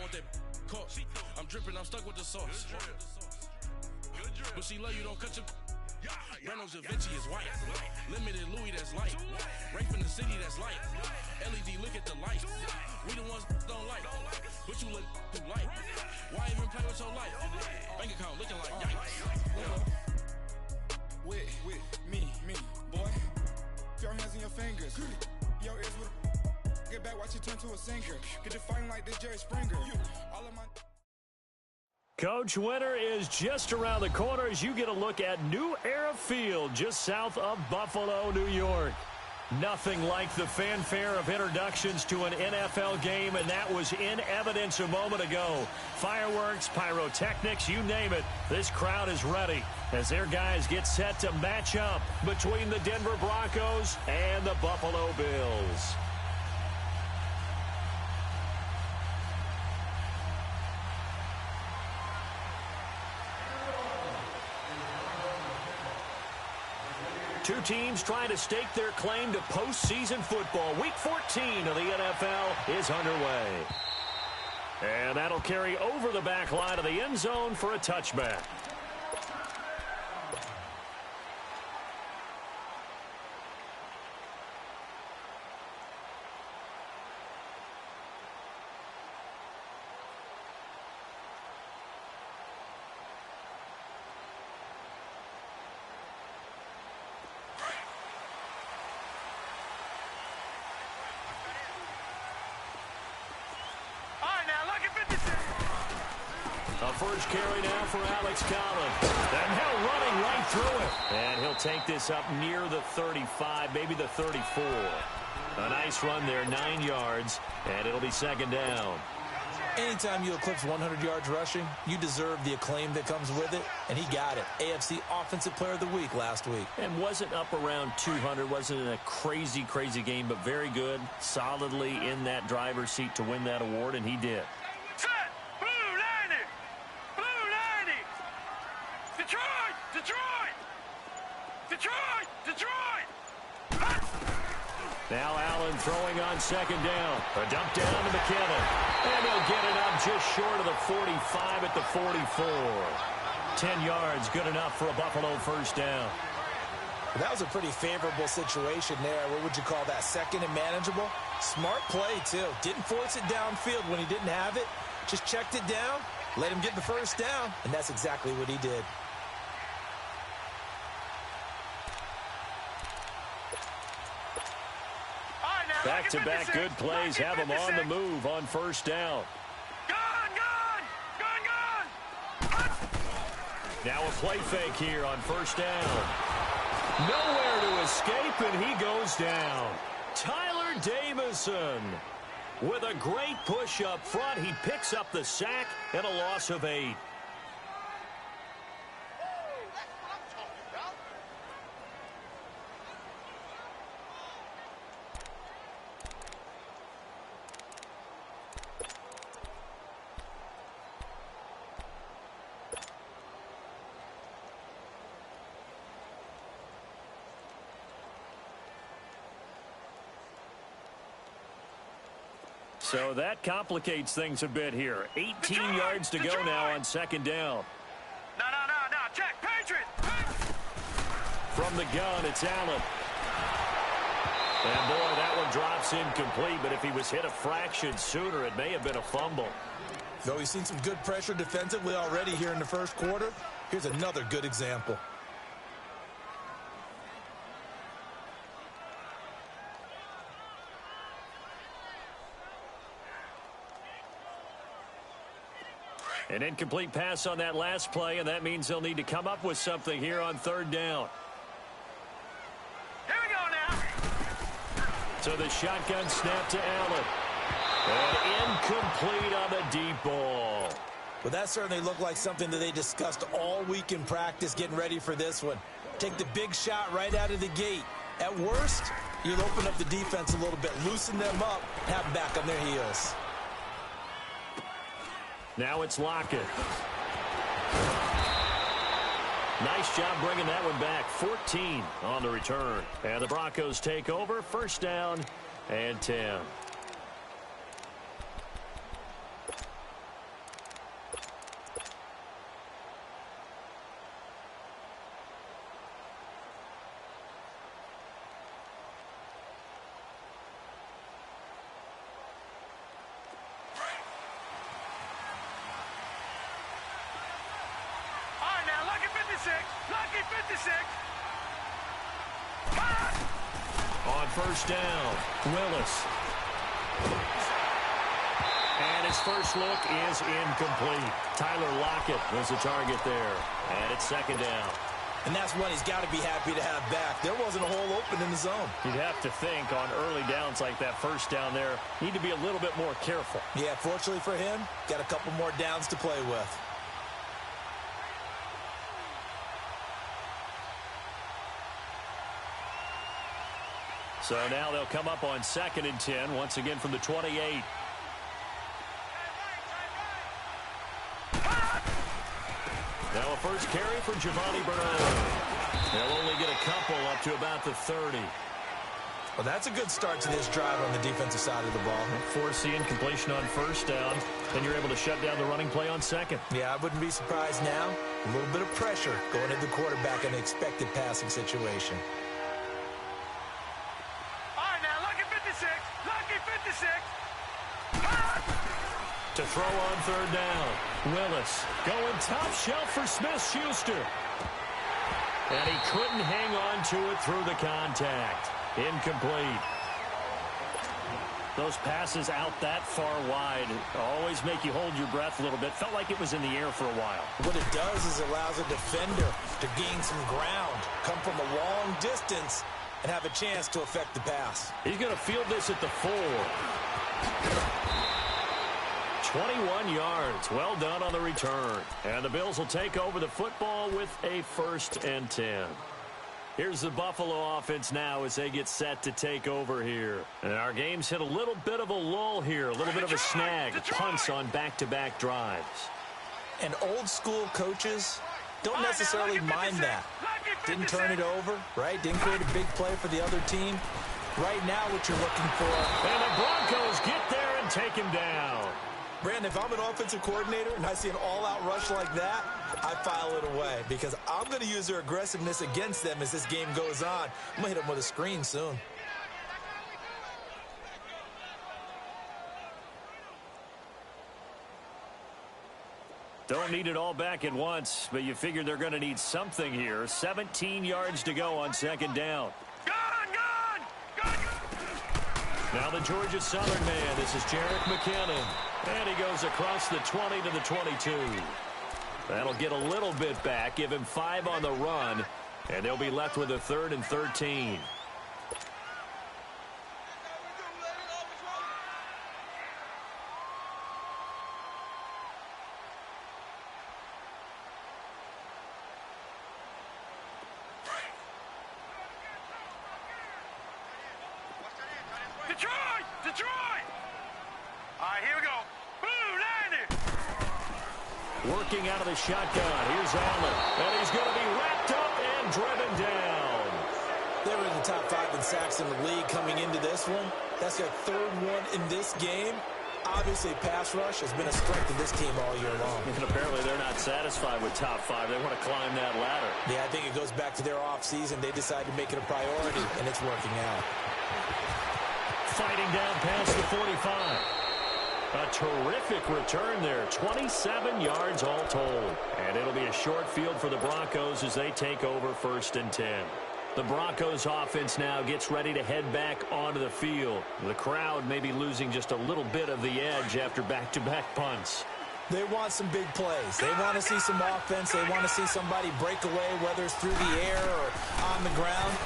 want that court. I'm dripping, I'm stuck with the sauce. But she love you, don't cut your. Reynolds Da Vinci is white. Limited Louis, that's light. Rape in the city, that's light. LED, look at the light. We the ones don't like. But you look too light. Why even play with your life? Bank account looking like yikes. With me, boy. Your hands in your fingers. Your ears with a. Get back, watch you turn to a singer. Get to fighting like this Jerry Springer. All of my. Coach, winter is just around the corner as you get a look at New Era Field just south of Buffalo, New York. Nothing like the fanfare of introductions to an NFL game, and that was in evidence a moment ago. Fireworks, pyrotechnics, you name it. This crowd is ready as their guys get set to match up between the Denver Broncos and the Buffalo Bills. Two teams trying to stake their claim to postseason football. Week 14 of the NFL is underway. And that'll carry over the back line of the end zone for a touchback. A first carry now for Alex Collins. And now running right through it. And he'll take this up near the 35, maybe the 34. A nice run there, 9 yards, and it'll be second down. Anytime you eclipse 100 yards rushing, you deserve the acclaim that comes with it, and he got it. AFC Offensive Player of the Week last week. And wasn't up around 200, wasn't a crazy game, but very good, solidly in that driver's seat to win that award, and he did. Now Allen throwing on second down. A dump down to McKinnon. And he'll get it up just short of the 45 at the 44. 10 yards, good enough for a Buffalo first down. Well, that was a pretty favorable situation there. What would you call that? Second and manageable? Smart play, too. Didn't force it downfield when he didn't have it. Just checked it down, let him get the first down, and that's exactly what he did. Back-to-back good plays have him on the move on first down. Now a play fake here on first down. Nowhere to escape, and he goes down. Tyler Davison with a great push up front. He picks up the sack and a loss of 8. So that complicates things a bit here. 18 yards to go now on second down. No. Check, Patriot! From the gun, it's Allen. And boy, that one drops incomplete, but if he was hit a fraction sooner, it may have been a fumble. Though he's seen some good pressure defensively already here in the first quarter, here's another good example. An incomplete pass on that last play, and that means they'll need to come up with something here on third down. Here we go now. So the shotgun snap to Allen. And incomplete on the deep ball. Well, that certainly looked like something that they discussed all week in practice getting ready for this one. Take the big shot right out of the gate. At worst, you'll open up the defense a little bit, loosen them up, and have them back on their heels. Now it's Lockett. Nice job bringing that one back. 14 on the return. And the Broncos take over. First down and 10. 56. On first down, Willis. And his first look is incomplete. Tyler Lockett was the target there. And it's second down. And that's one he's got to be happy to have back. There wasn't a hole open in the zone. You'd have to think on early downs like that first down there, need to be a little bit more careful. Yeah, fortunately for him, got a couple more downs to play with. So now they'll come up on 2nd and 10, once again from the 28. Now a first carry for Giovanni Bernard. They'll only get a couple up to about the 30. Well, that's a good start to this drive on the defensive side of the ball. Force the incompletion on first down, then you're able to shut down the running play on second. Yeah, I wouldn't be surprised now. A little bit of pressure going into the quarterback in an expected passing situation. To throw on third down, Willis going top shelf for Smith-Schuster. And he couldn't hang on to it through the contact. Incomplete. Those passes out that far wide always make you hold your breath a little bit. Felt like it was in the air for a while. What it does is it allows a defender to gain some ground, come from a long distance, and have a chance to affect the pass. He's going to field this at the 4. 21 yards. Well done on the return. And the Bills will take over the football with a 1st and 10. Here's the Buffalo offense now as they get set to take over here. And our game's hit a little bit of a lull here, a little bit of a snag, punts on back-to-back drives. And old-school coaches don't necessarily mind that. Didn't turn it over, right? Didn't create a big play for the other team. Right now, what you're looking for. And the Broncos get there and take him down. Brandon, if I'm an offensive coordinator and I see an all-out rush like that, I file it away because I'm going to use their aggressiveness against them as this game goes on. I'm going to hit them with a screen soon. Don't need it all back at once, but you figure they're going to need something here. 17 yards to go on 2nd down. Now the Georgia Southern man. This is Jerick McKinnon. And he goes across the 20 to the 22. That'll get a little bit back, give him 5 on the run, and they'll be left with a 3rd and 13. Detroit! All right, here we go. Boom, landed. Working out of the shotgun. Here's Allen. And he's going to be wrapped up and driven down. They were in the top 5 in sacks in the league coming into this one. That's their 3rd one in this game. Obviously, pass rush has been a strength of this team all year long. And apparently they're not satisfied with top 5. They want to climb that ladder. Yeah, I think it goes back to their offseason. They decided to make it a priority, and it's working out. Fighting down past the 45. A terrific return there. 27 yards all told. And it'll be a short field for the Broncos as they take over 1st and 10. The Broncos offense now gets ready to head back onto the field. The crowd may be losing just a little bit of the edge after back-to-back punts. They want some big plays. They want to see some offense. They want to see somebody break away, whether it's through the air or on the ground.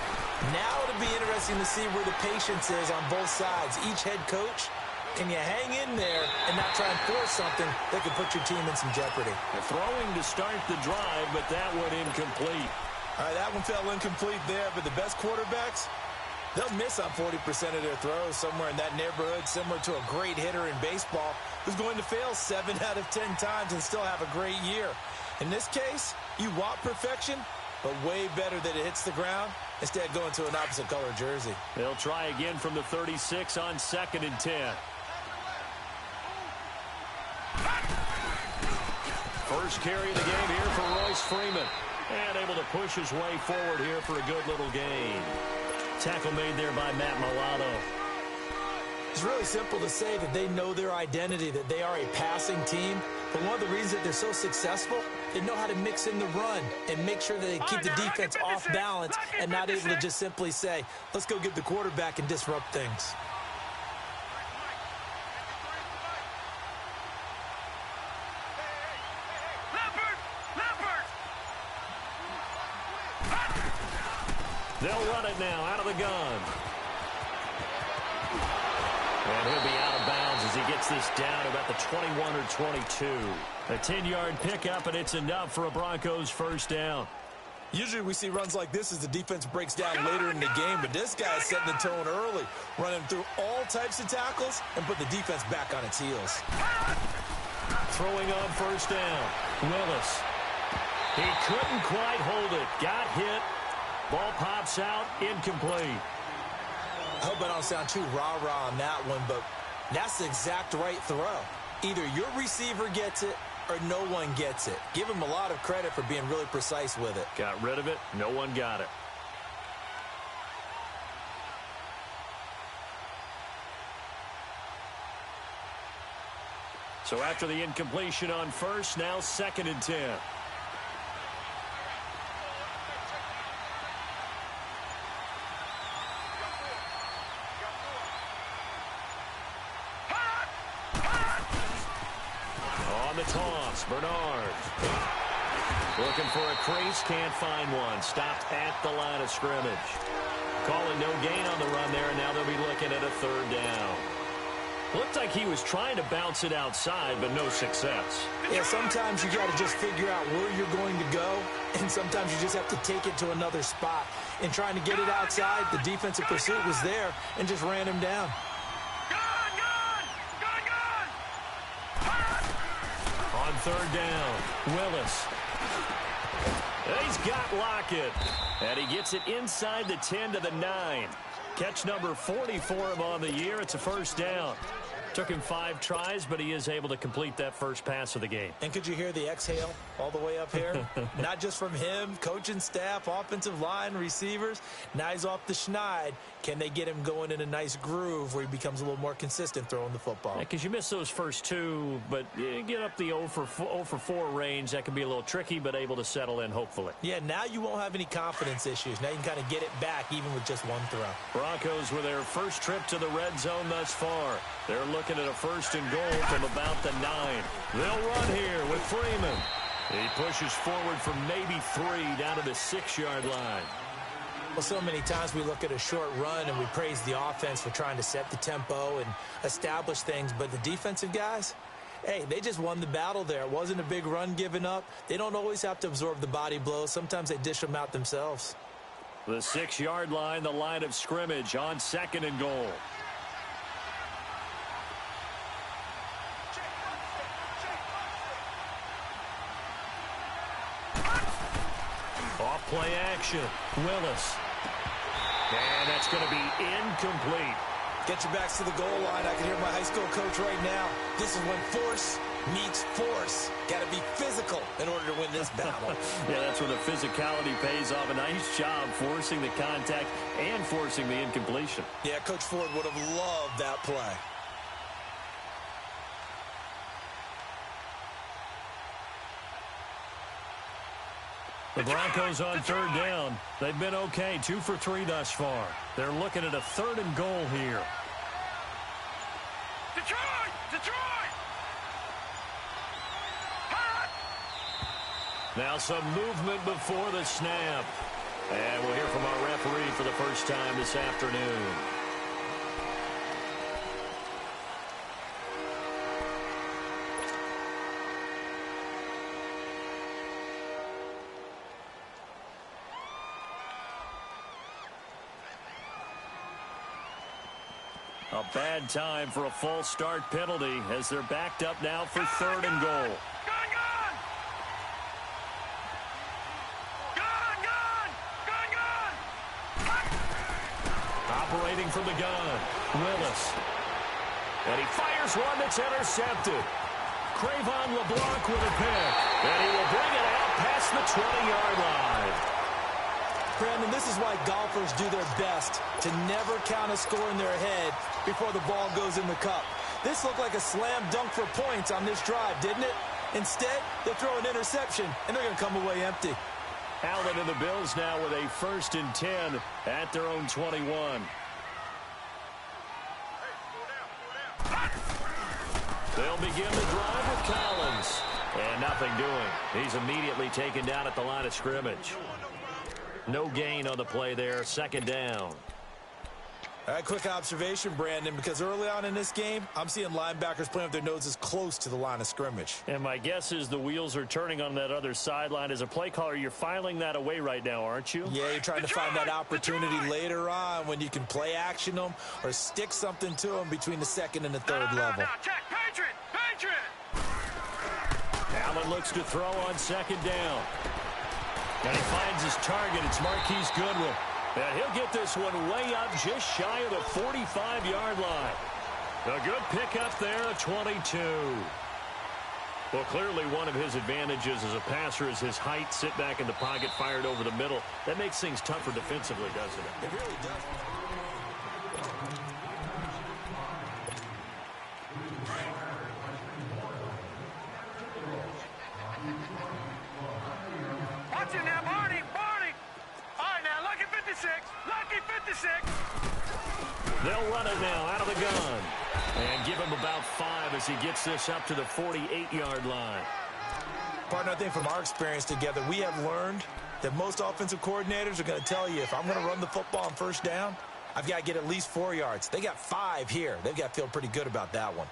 Now it'll be interesting to see where the patience is on both sides. Each head coach, can you hang in there and not try and force something that could put your team in some jeopardy? They're throwing to start the drive, but that one incomplete. All right, that one fell incomplete there, but the best quarterbacks, they'll miss on 40% of their throws, somewhere in that neighborhood, similar to a great hitter in baseball who's going to fail 7 out of 10 times and still have a great year. In this case, you want perfection, but way better that it hits the ground instead of going to an opposite color jersey. They'll try again from the 36 on 2nd and 10. First carry of the game here for Royce Freeman. And able to push his way forward here for a good little gain. Tackle made there by Matt Milano. It's really simple to say that they know their identity, that they are a passing team. But one of the reasons that they're so successful, they know how to mix in the run and make sure that they keep the defense off balance and not able to just simply say, let's go get the quarterback and disrupt things. They'll run it now out of the gun. And he'll be out of bounds as he gets this down about the 21 or 22. A 10-yard pickup, and it's enough for a Broncos first down. Usually we see runs like this as the defense breaks down later in the game, but this guy's setting the tone early, running through all types of tackles and put the defense back on its heels. Throwing on first down, Willis. He couldn't quite hold it. Got hit. Ball pops out, incomplete. I hope I don't sound too rah-rah on that one, but that's the exact right throw. Either your receiver gets it or no one gets it. Give him a lot of credit for being really precise with it. Got rid of it. No one got it. So after the incompletion on first, now 2nd and 10. On the toss, Bernard. Looking for a crease, can't find one. Stopped at the line of scrimmage. Calling no gain on the run there, and now they'll be looking at a 3rd down. Looked like he was trying to bounce it outside, but no success. Yeah, sometimes you got to just figure out where you're going to go, and sometimes you just have to take it to another spot. In trying to get it outside, the defensive pursuit was there and just ran him down. On 3rd down, Willis. He's got Lockett. And he gets it inside the 10 to the 9. Catch number 40 for him on the year. It's a first down. Took him 5 tries, but he is able to complete that first pass of the game. And could you hear the exhale all the way up here? Not just from him, coaching staff, offensive line, receivers. Now he's off the schneid. Can they get him going in a nice groove where he becomes a little more consistent throwing the football? Because you miss those first 2, but you get up the 0 for 4 range. That can be a little tricky, but able to settle in, hopefully. Yeah, now you won't have any confidence issues. Now you can kind of get it back even with just one throw. Broncos with their first trip to the red zone thus far. They're looking at a 1st and goal from about the 9. They'll run here with Freeman. He pushes forward from maybe 3 down to the 6-yard line. Well, so many times we look at a short run and we praise the offense for trying to set the tempo and establish things, but the defensive guys, hey, they just won the battle there. It wasn't a big run given up. They don't always have to absorb the body blows. Sometimes they dish them out themselves. The 6-yard line, the line of scrimmage on 2nd and goal. Off play action, Willis. And that's going to be incomplete. Get your backs to the goal line. I can hear my high school coach right now. This is when force meets force. Got to be physical in order to win this battle. Yeah, that's where the physicality pays off. A nice job forcing the contact and forcing the incompletion. Yeah, Coach Ford would have loved that play. The Broncos on 3rd down. They've been okay, 2 for 3 thus far. They're looking at a 3rd and goal here. Detroit! Detroit! Now some movement before the snap. And we'll hear from our referee for the first time this afternoon. A bad time for a false start penalty as they're backed up now for 3rd and goal. Operating from the gun, Willis. And he fires one that's intercepted. Cravon LeBlanc with a pick. And he will bring it out past the 20-yard line. Brandon, this is why golfers do their best to never count a score in their head before the ball goes in the cup. This looked like a slam dunk for points on this drive, didn't it? Instead, they'll throw an interception, and they're going to come away empty. Allen and the Bills now with a 1st and 10 at their own 21. They'll begin the drive with Collins. And nothing doing. He's immediately taken down at the line of scrimmage. No gain on the play there. 2nd down. All right, quick observation, Brandon, because early on in this game, I'm seeing linebackers playing with their noses close to the line of scrimmage. And my guess is the wheels are turning on that other sideline. As a play caller, you're filing that away right now, aren't you? Yeah, you're trying to find that opportunity later on when you can play action them or stick something to them between the 2nd and the 3rd level. Check, Patriot! Allen looks to throw on 2nd down. And he finds his target. It's Marquise Goodwin. And he'll get this one way up just shy of the 45-yard line. A good pickup there, a 22. Well, clearly one of his advantages as a passer is his height. Sit back in the pocket, fired over the middle. That makes things tougher defensively, doesn't it? It really does. Watch it now, Barney! All right, now, lucky 56! Lucky 56! They'll run it now out of the gun. And give him about 5 as he gets this up to the 48-yard line. Partner, I think from our experience together, we have learned that most offensive coordinators are going to tell you, if I'm going to run the football on 1st down, I've got to get at least 4 yards. They got 5 here. They've got to feel pretty good about that one.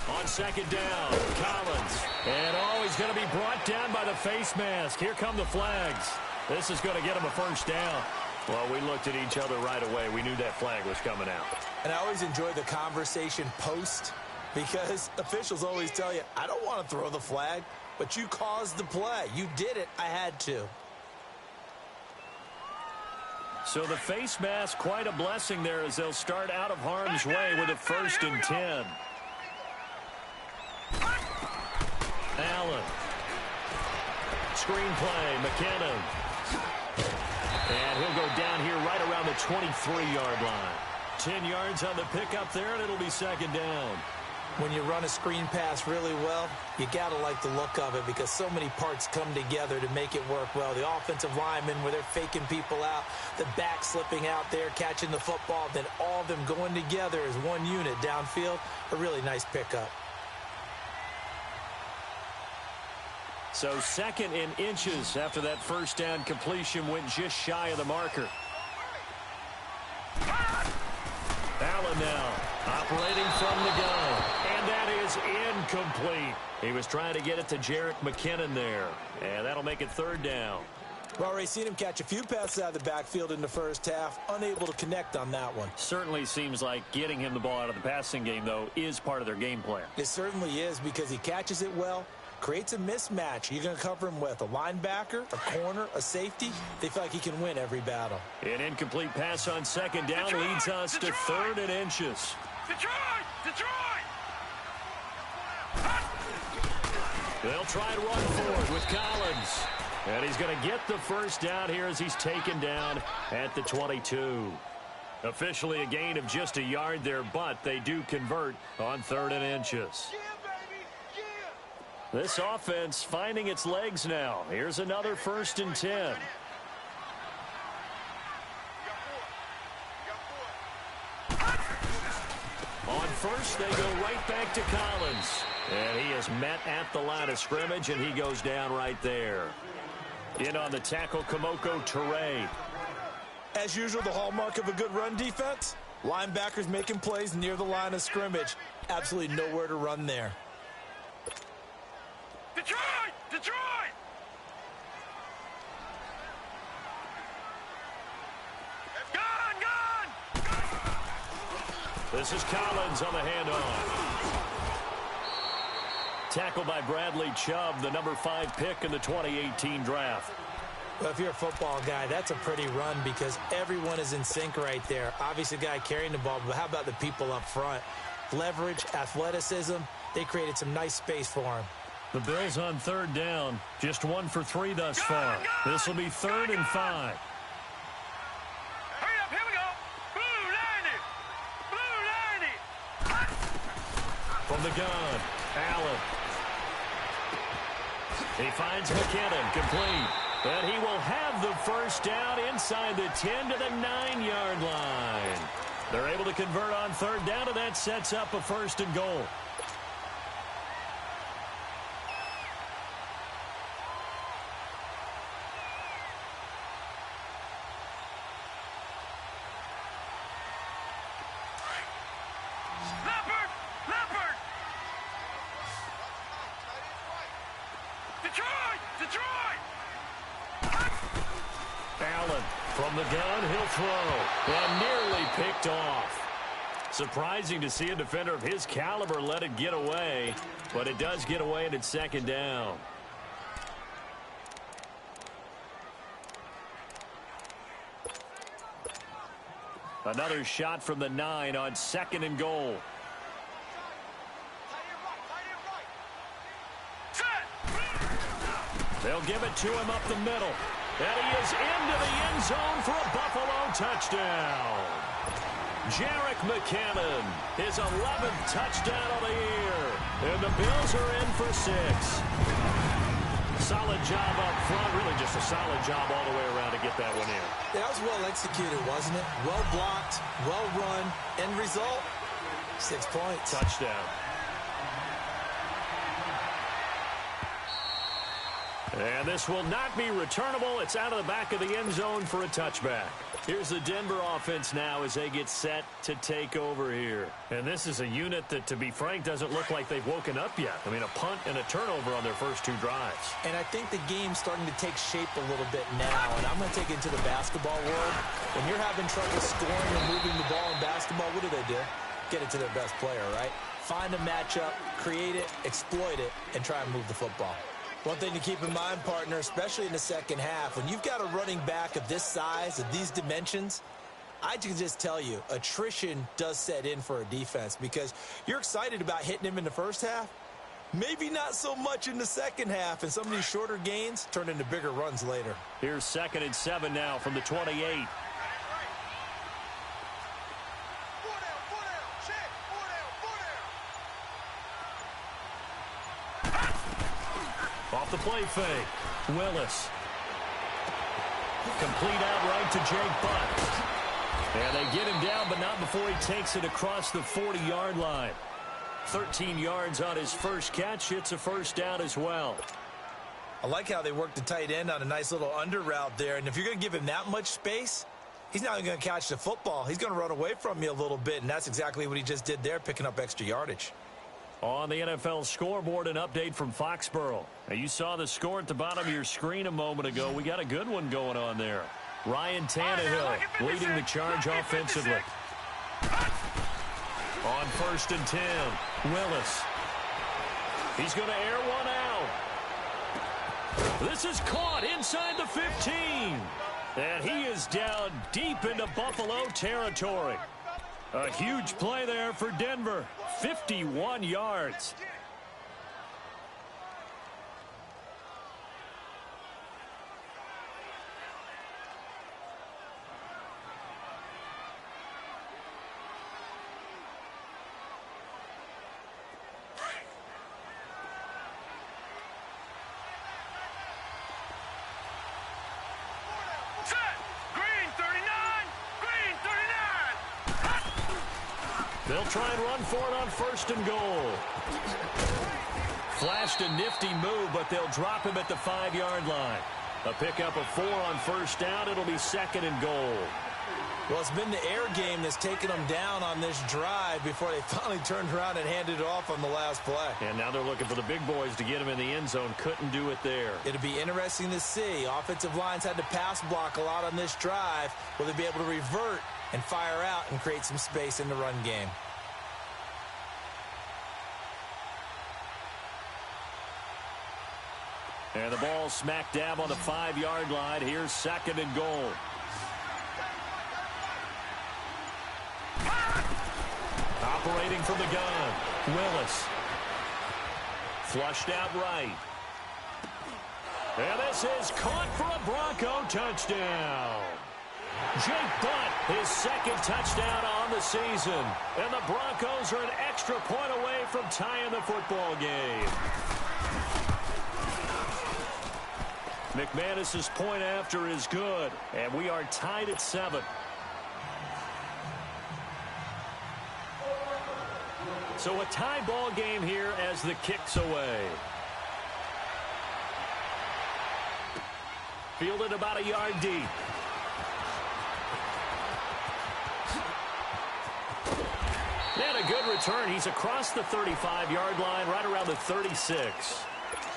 On 2nd down, Collins. And he's going to be brought down by the face mask. Here come the flags. This is going to get him a 1st down. Well, we looked at each other right away. We knew that flag was coming out. And I always enjoy the conversation post because officials always tell you, I don't want to throw the flag, but you caused the play. You did it. I had to. So the face mask, quite a blessing there as they'll start out of harm's way with a 1st and 10. Allen. Screen play, McKinnon. And he'll go down here right around the 23-yard line. 10 yards on the pickup there, and it'll be 2nd down. When you run a screen pass really well, you got to like the look of it because so many parts come together to make it work well. The offensive linemen, where they're faking people out, the back slipping out there, catching the football, then all of them going together as one unit downfield. A really nice pickup. So 2nd in inches after that 1st down completion went just shy of the marker. Allen now operating from the gun. And that is incomplete. He was trying to get it to Jerick McKinnon there. And that'll make it 3rd down. We've already seen him catch a few passes out of the backfield in the 1st half. Unable to connect on that one. Certainly seems like getting him the ball out of the passing game, though, is part of their game plan. It certainly is because he catches it well. Creates a mismatch. You're going to cover him with a linebacker, a corner, a safety. They feel like he can win every battle. An incomplete pass on 2nd down leads us to 3rd and inches. Detroit! They'll try and run forward with Collins. And he's going to get the 1st down here as he's taken down at the 22. Officially a gain of just a yard there, but they do convert on 3rd and inches. This offense finding its legs now. Here's another 1st and 10. On 1st, they go right back to Collins. And he is met at the line of scrimmage, and he goes down right there. In on the tackle, Kamoko Toure. As usual, the hallmark of a good run defense, linebackers making plays near the line of scrimmage. Absolutely nowhere to run there. Detroit! Gone! This is Collins on the handoff. Tackled by Bradley Chubb, the number 5 pick in the 2018 draft. Well, if you're a football guy, that's a pretty run because everyone is in sync right there. Obviously, the guy carrying the ball, but how about the people up front? Leverage, athleticism, they created some nice space for him. The Bills on third down. Just 1 for 3 thus far. This will be 3rd and 5. Hurry up, here we go. Blue 90. From the gun, Allen. He finds McKinnon, complete. And he will have the first down inside the 10 to the 9-yard line. They're able to convert on third down, and that sets up a 1st and goal. Leopard! Detroit! Allen from the gun, he'll throw. And nearly picked off. Surprising to see a defender of his caliber let it get away, but it does get away and it's 2nd down. Another shot from the 9 on 2nd and goal. They'll give it to him up the middle. And he is into the end zone for a Buffalo touchdown. Jerick McKinnon, his 11th touchdown of the year. And the Bills are in for 6. Solid job up front. Really just a solid job all the way around to get that one in. That was well executed, wasn't it? Well blocked, well run. End result, 6 points. Touchdown. And this will not be returnable. It's out of the back of the end zone for a touchback. Here's the Denver offense now as they get set to take over here. And this is a unit that, to be frank, doesn't look like they've woken up yet. I mean, a punt and a turnover on their first 2 drives. And I think the game's starting to take shape a little bit now. And I'm going to take it to the basketball world. When you're having trouble scoring and moving the ball in basketball, what do? Get it to their best player, right? Find a matchup, create it, exploit it, and try and move the football. One thing to keep in mind, partner, especially in the second half, when you've got a running back of this size, of these dimensions, I can just tell you, attrition does set in for a defense because you're excited about hitting him in the first half. Maybe not so much in the second half, and some of these shorter gains turn into bigger runs later. Here's 2nd and 7 now from the 28. Off the play fake, Willis. Complete out right to Jake Butt. And they get him down, but not before he takes it across the 40-yard line. 13 yards on his first catch. It's a 1st down as well. I like how they work the tight end on a nice little under route there. And if you're going to give him that much space, he's not going to catch the football. He's going to run away from you a little bit, and that's exactly what he just did there, picking up extra yardage. On the NFL scoreboard, an update from Foxborough. Now, you saw the score at the bottom of your screen a moment ago. We got a good one going on there. Ryan Tannehill leading the charge offensively. On 1st and 10, Willis. He's going to air one out. This is caught inside the 15. And he is down deep into Buffalo territory. A huge play there for Denver. 51 yards. They'll try and run for it on 1st and goal. Flashed a nifty move, but they'll drop him at the 5-yard line. A pickup of 4 on 1st down. It'll be 2nd and goal. Well, it's been the air game that's taken them down on this drive before they finally turned around and handed it off on the last play. And now they're looking for the big boys to get him in the end zone. Couldn't do it there. It'll be interesting to see. Offensive lines had to pass block a lot on this drive. Will they be able to revert and fire out and create some space in the run game? And the ball smack dab on the 5-yard line. Here's 2nd and goal. Operating from the gun, Willis. Flushed out right. And this is caught for a Bronco touchdown. Jake Butt, his second touchdown on the season. And the Broncos are an extra point away from tying the football game. McManus's point after is good. And we are tied at 7. So a tie ball game here as the kick's away. Fielded about a yard deep. And a good return. He's across the 35-yard line, right around the 36.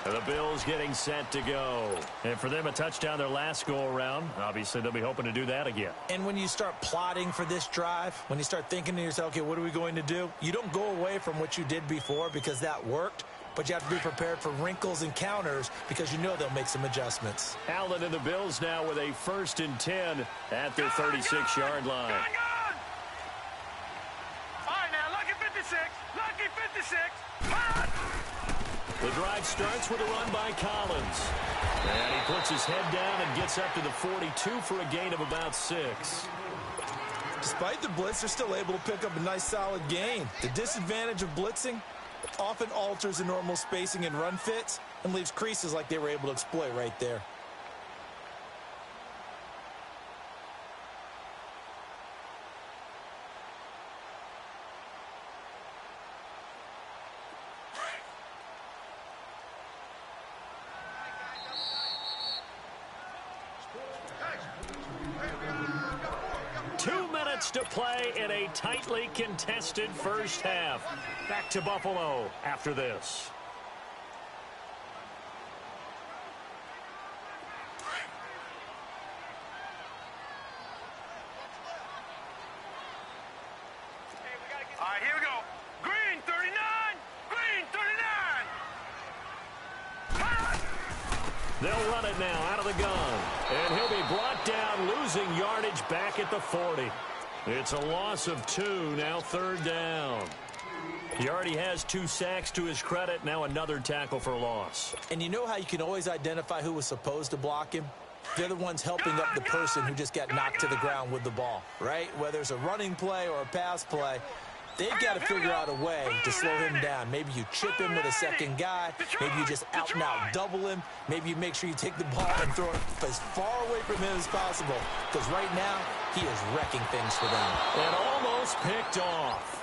And the Bills getting set to go. And for them, a touchdown their last go-around. Obviously, they'll be hoping to do that again. And when you start plotting for this drive, when you start thinking to yourself, okay, what are we going to do? You don't go away from what you did before because that worked. But you have to be prepared for wrinkles and counters because you know they'll make some adjustments. Allen and the Bills now with a 1st and 10 at their 36-yard line. All right, now, lucky 56. Lucky 56. The drive starts with a run by Collins. And he puts his head down and gets up to the 42 for a gain of about 6. Despite the blitz, they're still able to pick up a nice solid gain. The disadvantage of blitzing often alters the normal spacing and run fits and leaves creases like they were able to exploit right there. To play in a tightly contested first half. Back to Buffalo after this. All right, here we go. Green 39. Green 39. They'll run it now out of the gun. And he'll be brought down, losing yardage back at the 40. It's a loss of 2, now 3rd down. He already has 2 sacks to his credit, now another tackle for loss. And you know how you can always identify who was supposed to block him? They're the ones helping up the person who just got knocked to the ground with the ball, right? Whether it's a running play or a pass play, they've got to figure out a way to slow him down. Maybe you chip him with a second guy. Maybe you just out and out double him. Maybe you make sure you take the ball and throw it as far away from him as possible. Because right now, he is wrecking things for them. And almost picked off.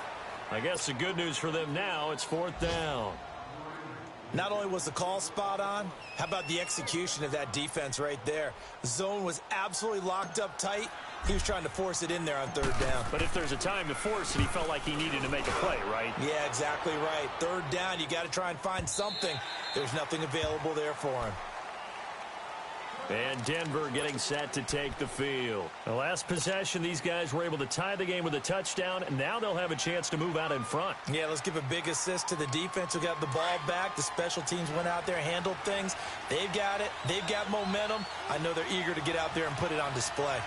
I guess the good news for them now, it's 4th down. Not only was the call spot on, how about the execution of that defense right there? The zone was absolutely locked up tight. He was trying to force it in there on 3rd down. But if there's a time to force it, he felt like he needed to make a play, right? Yeah, exactly right. 3rd down, you got to try and find something. There's nothing available there for him. And Denver getting set to take the field. The last possession, these guys were able to tie the game with a touchdown, and now they'll have a chance to move out in front. Yeah, let's give a big assist to the defense who got the ball back. The special teams went out there, handled things. They've got it. They've got momentum. I know they're eager to get out there and put it on display.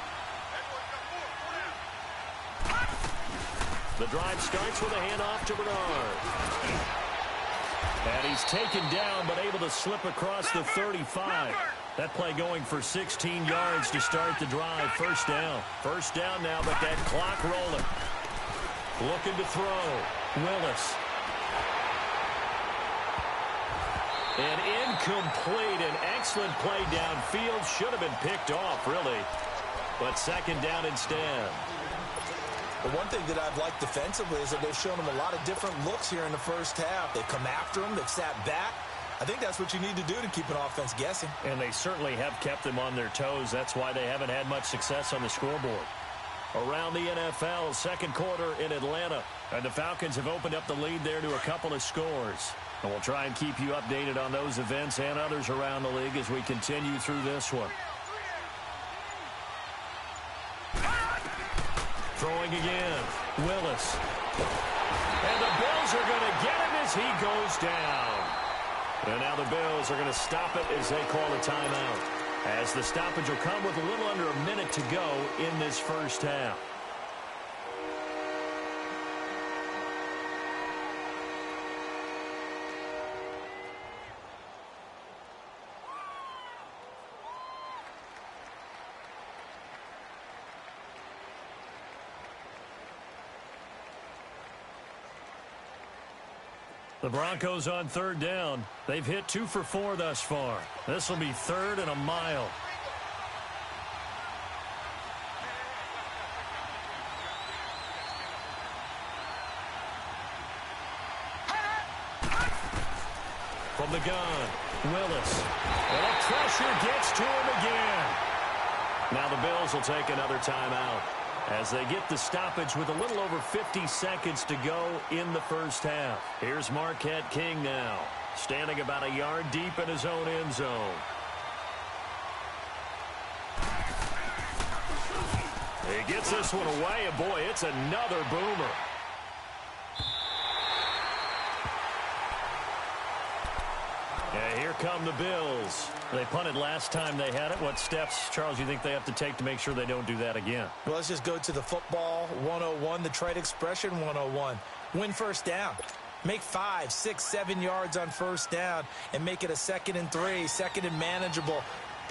The drive starts with a handoff to Bernard. And he's taken down, but able to slip across the 35. That play going for 16 yards to start the drive. 1st down. 1st down now, but that clock rolling. Looking to throw. Willis. And incomplete. An excellent play downfield. Should have been picked off, really. But 2nd down instead. The one thing that I've liked defensively is that they've shown him a lot of different looks here in the first half. They've come after him. They've sat back. I think that's what you need to do to keep an offense guessing. And they certainly have kept them on their toes. That's why they haven't had much success on the scoreboard. Around the NFL, 2nd quarter in Atlanta. And the Falcons have opened up the lead there to a couple of scores. And we'll try and keep you updated on those events and others around the league as we continue through this one. Throwing again. Willis. And the Bills are going to get him as he goes down. And now the Bills are going to stop it as they call a timeout. As the stoppage will come with a little under a minute to go in this first half. The Broncos on third down. They've hit 2 for 4 thus far. This will be 3rd and a mile. From the gun, Willis. And the pressure gets to him again. Now the Bills will take another timeout as they get the stoppage with a little over 50 seconds to go in the first half. Here's Marquette King now, standing about a yard deep in his own end zone. He gets this one away, and boy, it's another boomer. And here come the Bills. They punted last time they had it. What steps, Charles, do you think they have to take to make sure they don't do that again? Well, let's just go to the football 101, the trade expression 101. Win first down. Make 5, 6, 7 yards on first down and make it a 2nd and 3, 2nd and manageable.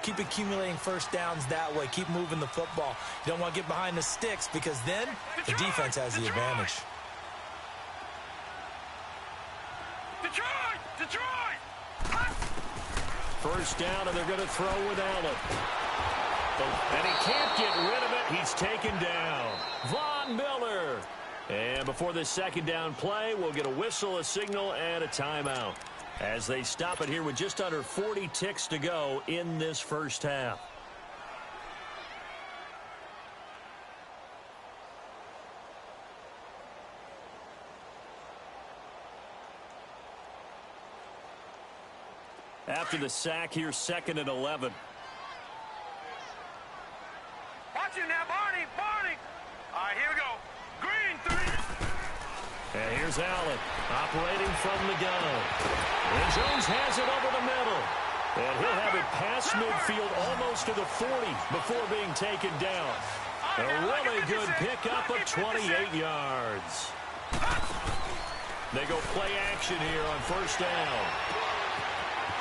Keep accumulating first downs that way. Keep moving the football. You don't want to get behind the sticks because then the defense has the advantage. Detroit! First down, and they're going to throw with Allen. And he can't get rid of it. He's taken down. Von Miller. And before this second down play, we'll get a whistle, a signal, and a timeout as they stop it here with just under 40 ticks to go in this first half. After the sack, here's 2nd and 11. Watch it now, Barney. All right, here we go. Green 3. And here's Allen operating from the gun. And Jones has it over the middle. And he'll have it past midfield almost to the 40 before being taken down. A really good pickup of 28 yards. They go play action here on first down.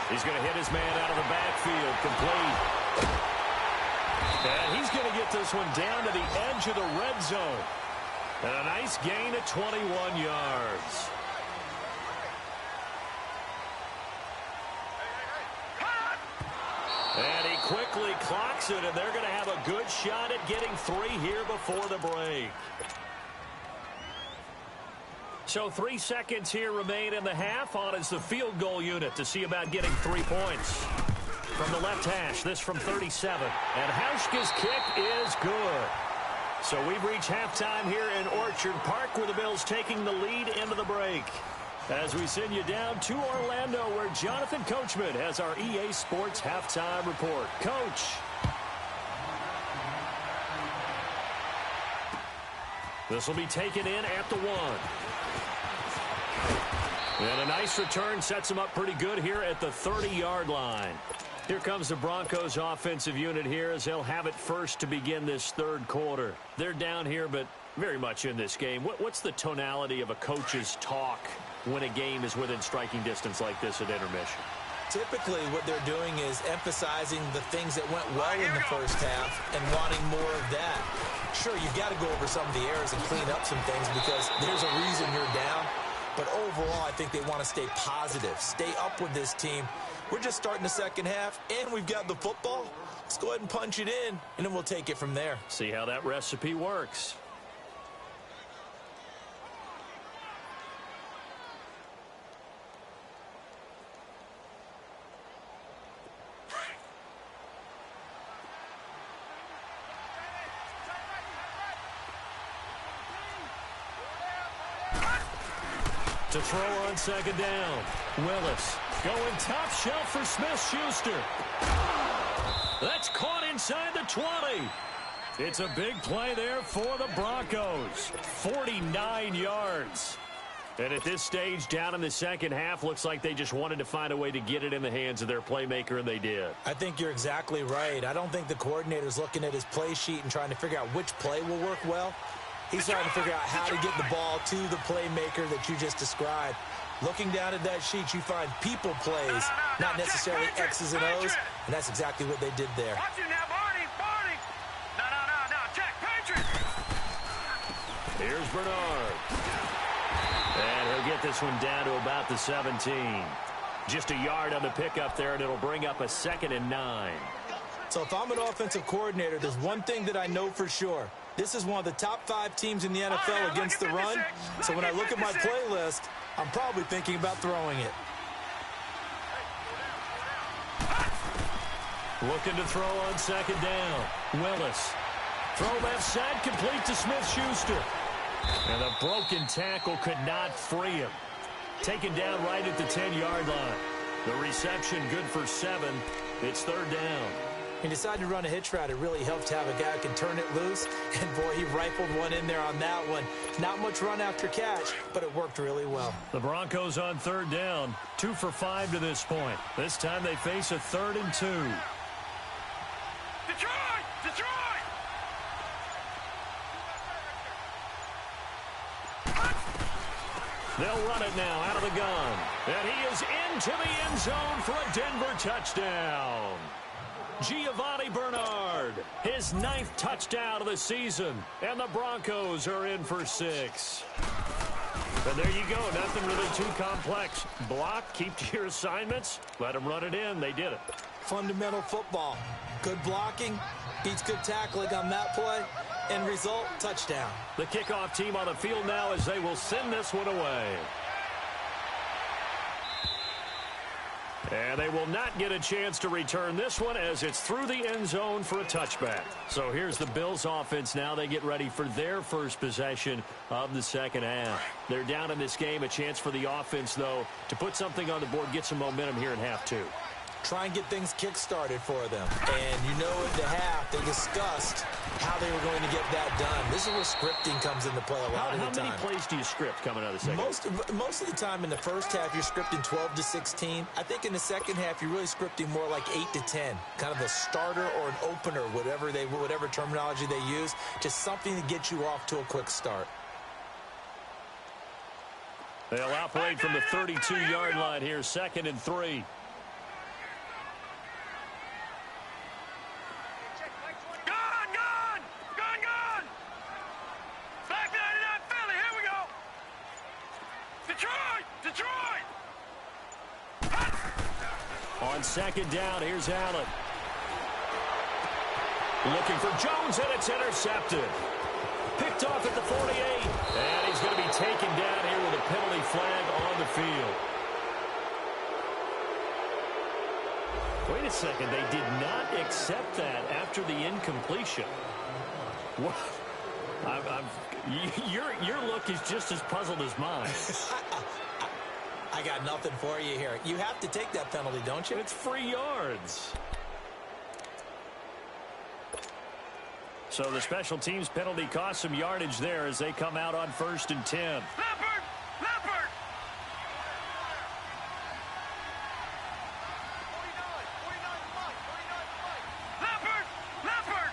He's going to hit his man out of the backfield, complete. And he's going to get this one down to the edge of the red zone. And a nice gain of 21 yards. And he quickly clocks it, and they're going to have a good shot at getting 3 here before the break. So 3 seconds here remain in the half. On is the field goal unit to see about getting 3 points. From the left hash, this from 37. And Hauschka's kick is good. So we've reached halftime here in Orchard Park with the Bills taking the lead into the break. As we send you down to Orlando where Jonathan Coachman has our EA Sports halftime report. Coach. This will be taken in at the 1. And a nice return sets them up pretty good here at the 30-yard line. Here comes the Broncos offensive unit here as they'll have it first to begin this third quarter. They're down here, but very much in this game. What's the tonality of a coach's talk when a game is within striking distance like this at intermission? Typically, what they're doing is emphasizing the things that went well in the first half and wanting more of that. Sure, you've got to go over some of the errors and clean up some things because there's a reason you're down. But overall, I think they want to stay positive, stay up with this team. We're just starting the second half, and we've got the football. Let's go ahead and punch it in, and then we'll take it from there. See how that recipe works. To throw on second down. Willis going top shelf for Smith-Schuster. That's caught inside the 20. It's a big play there for the Broncos. 49 yards. And at this stage, down in the second half, looks like they just wanted to find a way to get it in the hands of their playmaker, and they did. I think you're exactly right. I don't think the coordinator's looking at his play sheet and trying to figure out which play will work well. He's trying to figure out how to get the ball to the playmaker that you just described. Looking down at that sheet, you find people plays, not necessarily X's and O's, and that's exactly what they did there. Watch it now, Barney. No, check, Patriot. Here's Bernard. And he'll get this one down to about the 17. Just a yard on the pickup there, and it'll bring up a 2nd and 9. So if I'm an offensive coordinator, there's one thing that I know for sure. This is one of the top 5 teams in the NFL against the run. So when I look at my playlist, I'm probably thinking about throwing it. Looking to throw on 2nd down. Willis. Throw left side, complete to Smith-Schuster. And a broken tackle could not free him. Taken down right at the 10-yard line. The reception good for 7. It's 3rd down. He decided to run a hitch route. It really helped to have a guy who can turn it loose. And, boy, he rifled one in there on that one. Not much run after catch, but it worked really well. The Broncos on 3rd down. 2 for 5 to this point. This time they face a 3rd and 2. Detroit! Detroit! They'll run it now out of the gun. And he is into the end zone for a Denver touchdown. Giovanni Bernard, his 9th touchdown of the season. And the Broncos are in for 6. And there you go. Nothing really too complex. Block, keep to your assignments, let them run it in. They did it. Fundamental football. Good blocking, beats good tackling on that play. End result, touchdown. The kickoff team on the field now as they will send this one away. And they will not get a chance to return this one as it's through the end zone for a touchback. So here's the Bills offense now. They get ready for their first possession of the 2nd half. They're down in this game. A chance for the offense, though, to put something on the board, get some momentum here in half 2. Try and get things kick-started for them. And you know at the half, they discussed how they were going to get that done. This is where scripting comes into play a lot of the time. How many plays do you script coming out of the second half? Most of the time in the first half, you're scripting 12 to 16. I think in the second half, you're really scripting more like 8 to 10. Kind of a starter or an opener, whatever terminology they use. Just something to get you off to a quick start. They'll operate from the 32-yard line here, 2nd and 3. On 2nd down, here's Allen. Looking for Jones, and it's intercepted. Picked off at the 48. And he's going to be taken down here with a penalty flag on the field. Wait a second. They did not accept that after the incompletion. What? Your look is just as puzzled as mine. I got nothing for you here. You have to take that penalty, don't you? It's free yards. So the special teams penalty cost some yardage there as they come out on 1st and 10. Leopard! Leopard! 49 Leopard! Leopard!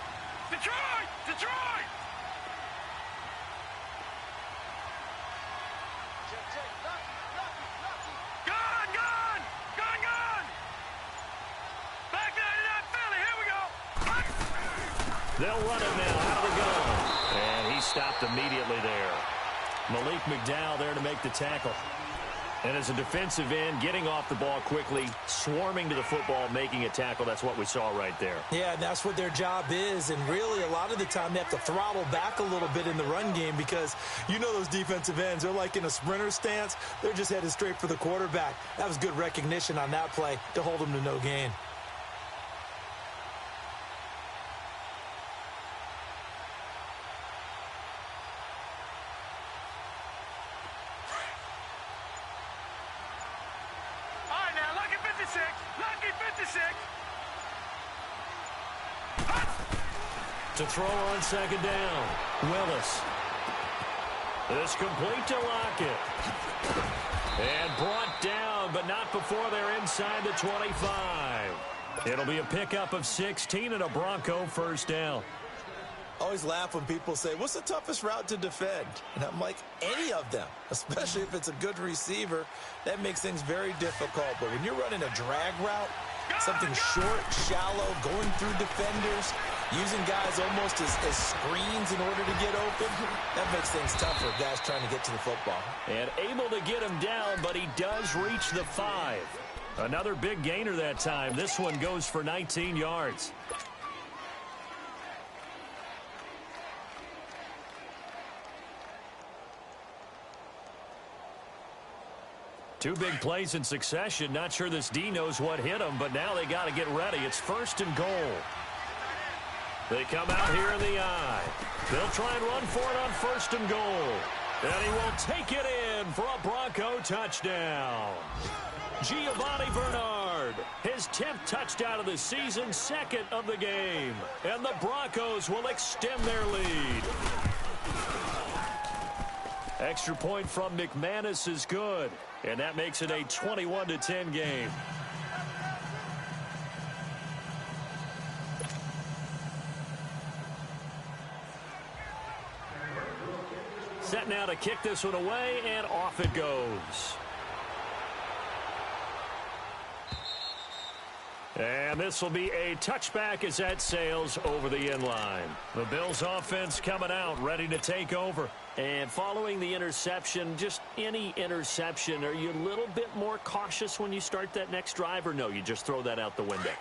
Detroit! Detroit! Gone! Gone! Gone! Gone! Back 99 Philly, here we go! They'll run it now out of the gun. And he stopped immediately there. Malik McDowell there to make the tackle. And as a defensive end, getting off the ball quickly, swarming to the football, making a tackle. That's what we saw right there. Yeah, and that's what their job is. And really, a lot of the time, they have to throttle back a little bit in the run game because you know those defensive ends, they're like in a sprinter stance. They're just headed straight for the quarterback. That was good recognition on that play to hold them to no gain. To throw on 2nd down. Willis. This complete to Lockett. And brought down, but not before they're inside the 25. It'll be a pickup of 16 and a Bronco 1st down. Always laugh when people say, what's the toughest route to defend? And I'm like, any of them, especially if it's a good receiver. That makes things very difficult. But when you're running a drag route, something short, shallow, going through defenders, using guys almost as screens in order to get open. That makes things tough for guys trying to get to the football. And able to get him down, but he does reach the 5. Another big gainer that time. This one goes for 19 yards. Two big plays in succession. Not sure this D knows what hit him, but now they got to get ready. It's 1st and goal. They come out here in the eye. They'll try and run for it on 1st and goal. And he will take it in for a Bronco touchdown. Giovanni Bernard, his 10th touchdown of the season, 2nd of the game. And the Broncos will extend their lead. Extra point from McManus is good. And that makes it a 21-10 game. Set now to kick this one away, and off it goes. And this will be a touchback as that sails over the end line. The Bills offense coming out, ready to take over. And following the interception, just any interception, are you a little bit more cautious when you start that next drive, or no, you just throw that out the window?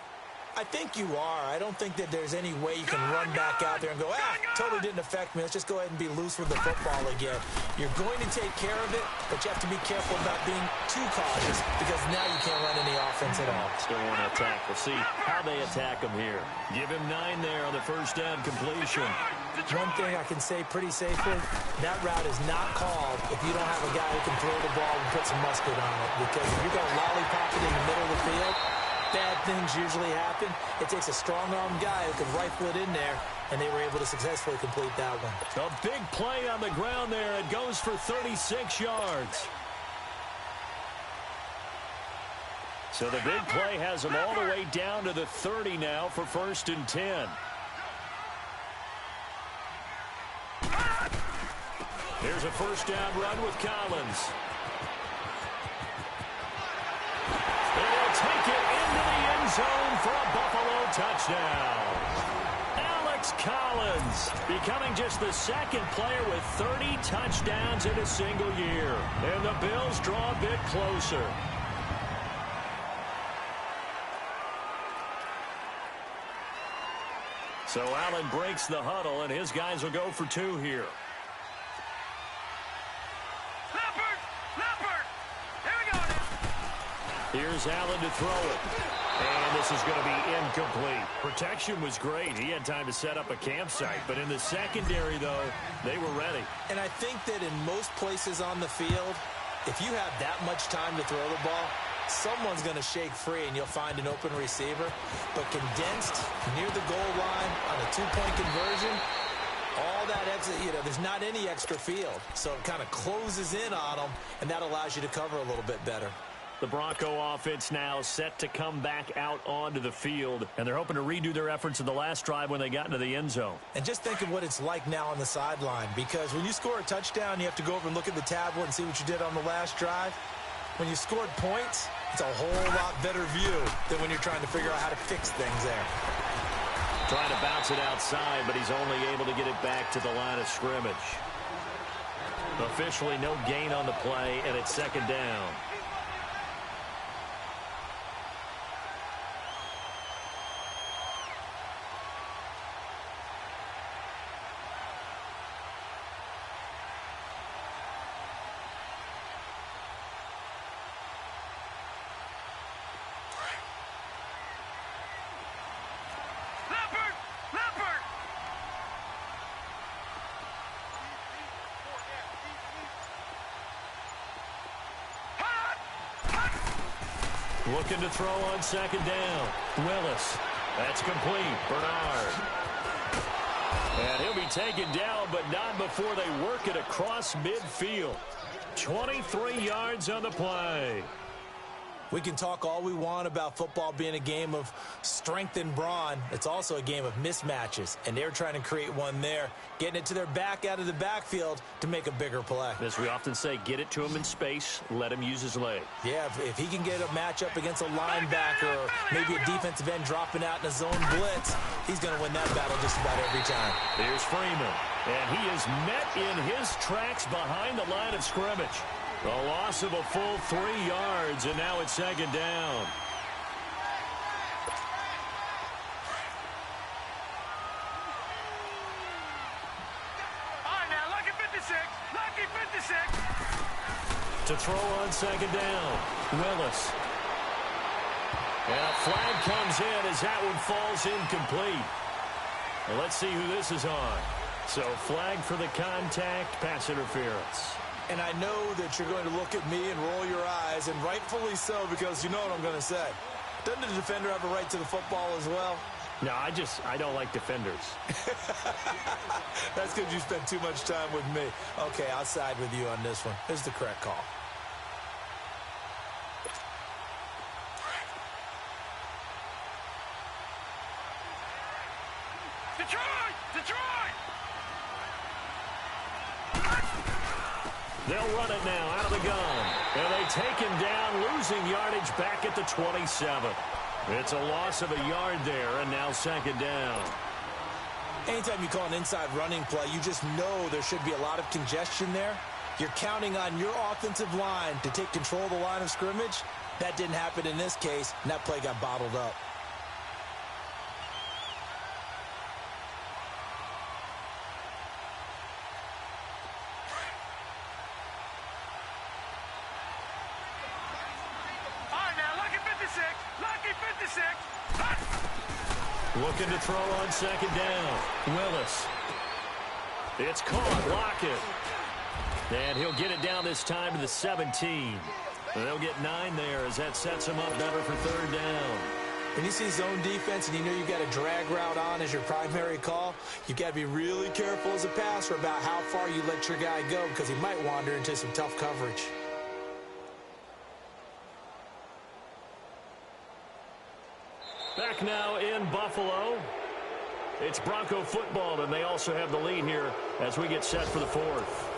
I think you are. I don't think that there's any way you can run back out there and go, totally didn't affect me. Let's just go ahead and be loose with the football again. You're going to take care of it, but you have to be careful about being too cautious because now you can't run any offense at all. Still want to attack. We'll see how they attack him here. Give him 9 there on the first down completion. One thing I can say pretty safely, that route is not called if you don't have a guy who can throw the ball and put some mustard on it. Because if you're going to lollipop it in the middle of the field, bad things usually happen. It takes a strong-armed guy who can rifle it in there, and they were able to successfully complete that one. A big play on the ground there. It goes for 36 yards. So the big play has them all the way down to the 30 now for 1st and 10. Here's a first down run with Collins. Take it into the end zone for a Buffalo touchdown. Alex Collins becoming just the 2nd player with 30 touchdowns in a single year. And the Bills draw a bit closer. So Allen breaks the huddle, and his guys will go for 2 here. Here's Allen to throw it. And this is going to be incomplete. Protection was great. He had time to set up a campsite. But in the secondary, though, they were ready. And I think that in most places on the field, if you have that much time to throw the ball, someone's going to shake free and you'll find an open receiver. But condensed near the goal line on a 2-point conversion, all that extra, there's not any extra field. So it kind of closes in on them, and that allows you to cover a little bit better. The Bronco offense now set to come back out onto the field, and they're hoping to redo their efforts in the last drive when they got into the end zone. And just think of what it's like now on the sideline, because when you score a touchdown, you have to go over and look at the tablet and see what you did on the last drive. When you scored points, it's a whole lot better view than when you're trying to figure out how to fix things there. Trying to bounce it outside, but he's only able to get it back to the line of scrimmage. Officially no gain on the play, and it's 2nd down. Looking to throw on 2nd down. Willis. That's complete. Bernard. And he'll be taken down, but not before they work it across midfield. 23 yards on the play. We can talk all we want about football being a game of strength and brawn. It's also a game of mismatches, and they're trying to create one there, getting it to their back out of the backfield to make a bigger play. As we often say, get it to him in space, let him use his leg. Yeah, if he can get a matchup against a linebacker or maybe a defensive end dropping out in a zone blitz, he's going to win that battle just about every time. Here's Freeman, and he is met in his tracks behind the line of scrimmage. A loss of a full 3 yards, and now it's second down. All right, now, lucky 56. Lucky 56. To throw on second down, Willis. And a flag comes in as that one falls incomplete. Well, let's see who this is on. So flag for the contact, pass interference. And I know that you're going to look at me and roll your eyes, and rightfully so, because you know what I'm going to say. Doesn't the defender have a right to the football as well? No, I don't like defenders. That's because you spent too much time with me. Okay, I'll side with you on this one. This is the correct call. Detroit! Detroit! They'll run it now out of the gun. And they take him down, losing yardage back at the 27. It's a loss of a yard there, and now second down. Anytime you call an inside running play, you just know there should be a lot of congestion there. You're counting on your offensive line to take control of the line of scrimmage. That didn't happen in this case, and that play got bottled up. Looking to throw on second down. Willis. It's caught. Lockett. And he'll get it down this time to the 17. And they'll get 9 there as that sets him up better for third down. When you see zone defense and you know you've got a drag route on as your primary call, you've got to be really careful as a passer about how far you let your guy go because he might wander into some tough coverage. Back now in Buffalo. It's Bronco football, and they also have the lead here as we get set for the fourth.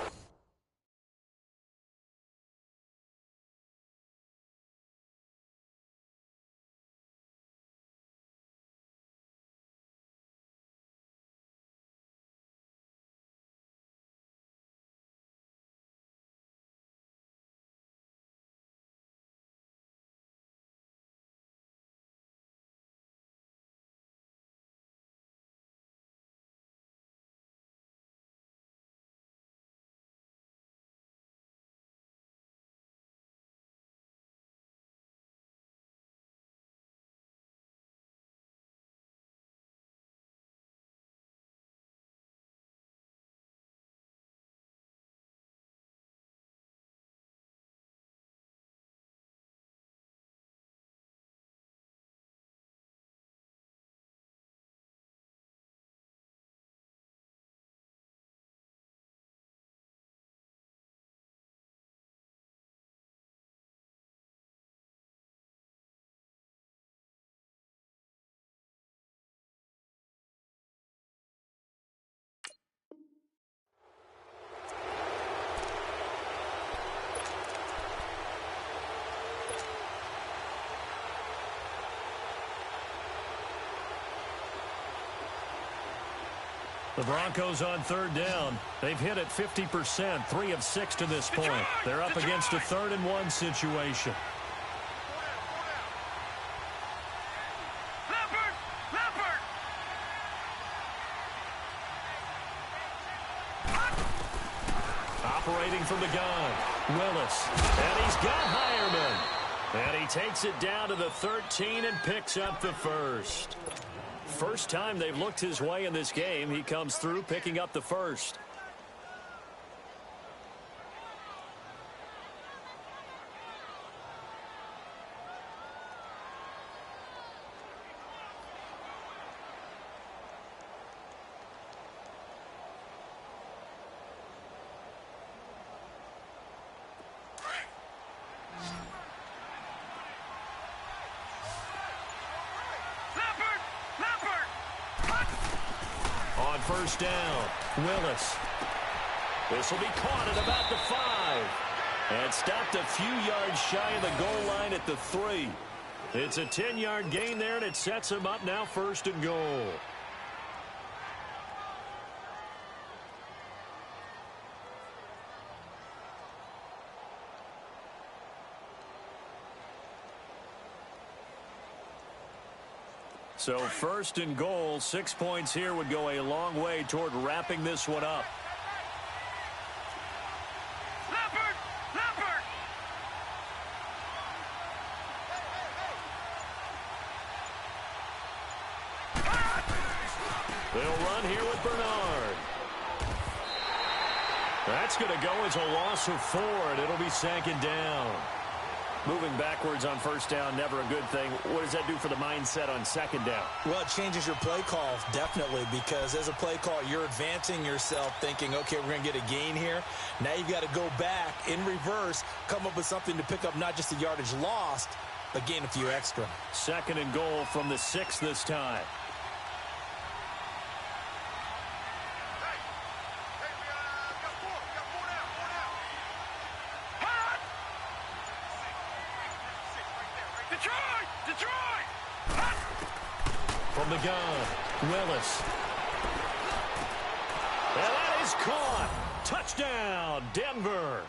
The Broncos on third down. They've hit it 50%, 3 of 6 to this point. They're up against a 3rd and 1 situation. Operating from the gun, Willis. And he's got Hireman. And he takes it down to the 13 and picks up the first. First time they've looked his way in this game, he comes through picking up the first. On first down, Willis. This will be caught at about the 5. And stopped a few yards shy of the goal line at the 3. It's a 10-yard gain there, and it sets him up now first and goal. So first and goal, 6 points here would go a long way toward wrapping this one up. They'll run here with Bernard. That's going to go as a loss of 4, and it'll be second down. Moving backwards on first down, never a good thing. What does that do for the mindset on second down? Well, it changes your play call, definitely, because as a play call, you're advancing yourself thinking, okay, we're going to get a gain here. Now you've got to go back in reverse, come up with something to pick up not just the yardage lost, but gain a few extra. Second and goal from the 6 this time. From the gun, Willis. And that is caught. Touchdown, Denver.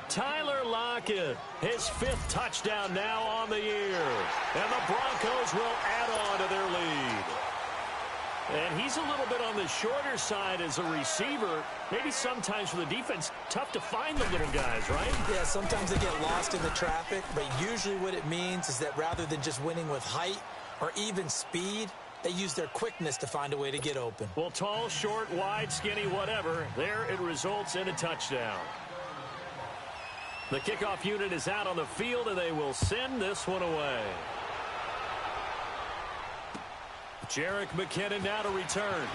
Tyler Lockett, his 5th touchdown now on the year. And the Broncos will add on to their lead. And he's a little bit on the shorter side as a receiver. Maybe sometimes for the defense, tough to find the little guys, right? Yeah, sometimes they get lost in the traffic, but usually what it means is that rather than just winning with height or even speed, they use their quickness to find a way to get open. Well, tall, short, wide, skinny, whatever, there it results in a touchdown. The kickoff unit is out on the field, and they will send this one away. Jerick McKinnon now to return.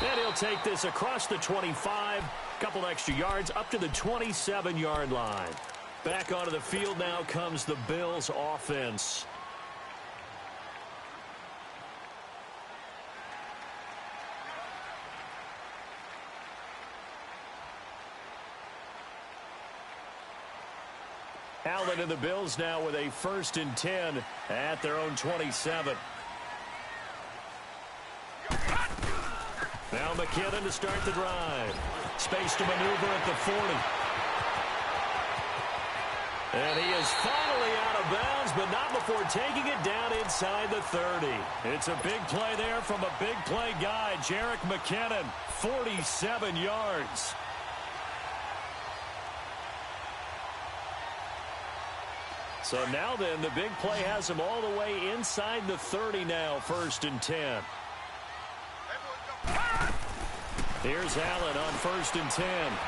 And he'll take this across the 25, couple extra yards up to the 27-yard line. Back onto the field now comes the Bills offense. Allen and the Bills now with a 1st and 10 at their own 27. Now McKinnon to start the drive. Space to maneuver at the 40. And he is finally out of bounds, but not before taking it down inside the 30. It's a big play there from a big play guy, Jerick McKinnon, 47 yards. So now then, the big play has him all the way inside the 30 now, 1st and 10. Here's Allen on 1st and 10.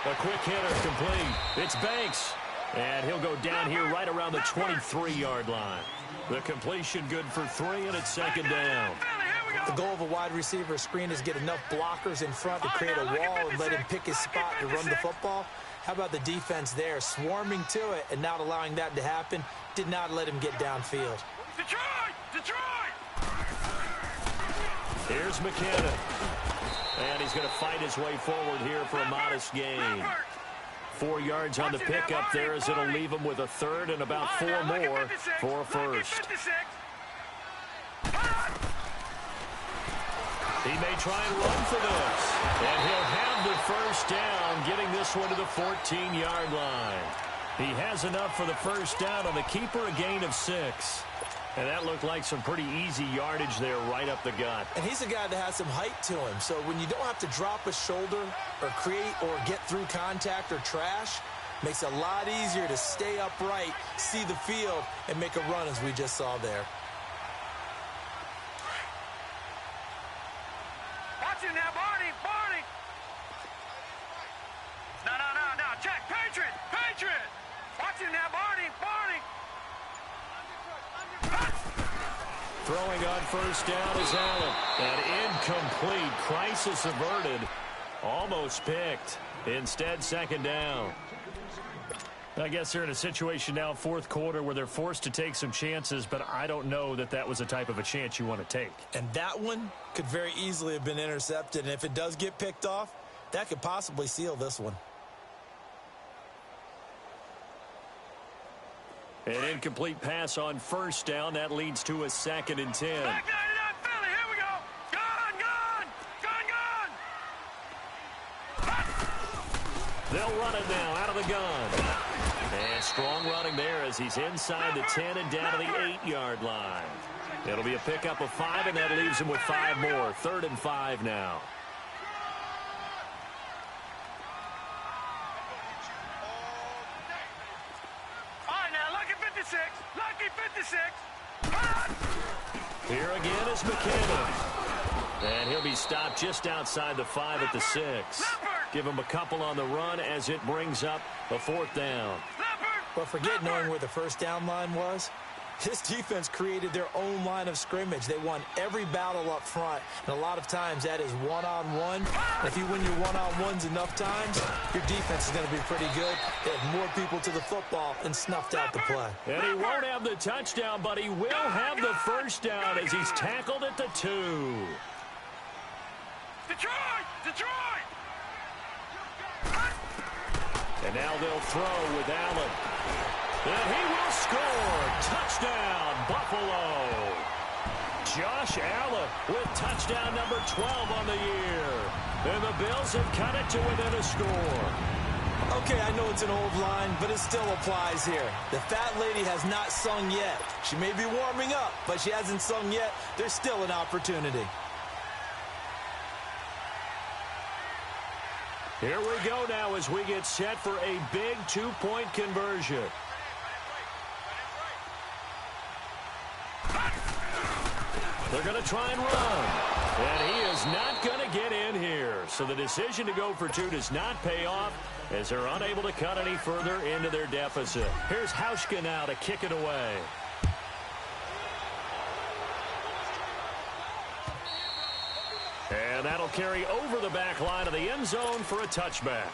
A quick hitter complete. It's Banks. And he'll go down here right around the 23-yard line. The completion good for 3, and it's second down. The goal of a wide receiver screen is get enough blockers in front to create a wall and let him pick his spot to run the football. How about the defense there, swarming to it and not allowing that to happen? Did not let him get downfield. Detroit! Here's McKinnon. And he's going to fight his way forward here for a modest gain. 4 yards on the pickup there as it'll leave him with a 3rd and about 4 more for a 1st. He may try and run for this. And he'll have the 1st down, getting this one to the 14-yard line. He has enough for the 1st down on the keeper, a gain of 6. And that looked like some pretty easy yardage there right up the gut. And he's a guy that has some height to him. So when you don't have to drop a shoulder or create or get through contact or trash, makes it a lot easier to stay upright, see the field, and make a run as we just saw there. Watch him now, Barney! No, check! Patriot! Watch him now, Barney! Throwing on 1st down is Allen. And incomplete. Crisis averted. Almost picked. Instead, 2nd down. I guess they're in a situation now, fourth quarter, where they're forced to take some chances, but I don't know that that was the type of a chance you want to take. And that one could very easily have been intercepted, and if it does get picked off, that could possibly seal this one. An incomplete pass on first down. That leads to a 2nd and 10. Back 99 Philly, here we go. Gun! They'll run it now out of the gun. And strong running there as he's inside the 10 and down to the 8-yard line. It'll be a pickup of 5, and that leaves him with 5 more. 3rd and 5 now. All right, now, lucky 56. Lucky 56. Here again is McKinnon. And he'll be stopped just outside the 5 at the 6. Give him a couple on the run as it brings up a 4th down. But forget knowing where the first down line was. This defense created their own line of scrimmage. They won every battle up front, and a lot of times that is one-on-one. If you win your one-on-ones enough times, your defense is going to be pretty good. They had more people to the football and snuffed out the play. And he won't have the touchdown, but he will have the first down as he's tackled at the 2. Detroit! Detroit! And now they'll throw with Allen. And he will score. Touchdown, Buffalo. Josh Allen with touchdown number 12 on the year. And the Bills have cut it to within a score. Okay, I know it's an old line, but it still applies here. The fat lady has not sung yet. She may be warming up, but she hasn't sung yet. There's still an opportunity. Here we go now as we get set for a big 2-point conversion. They're going to try and run. And he is not going to get in here. So the decision to go for 2 does not pay off as they're unable to cut any further into their deficit. Here's Hauschka now to kick it away. And that'll carry over the back line of the end zone for a touchback.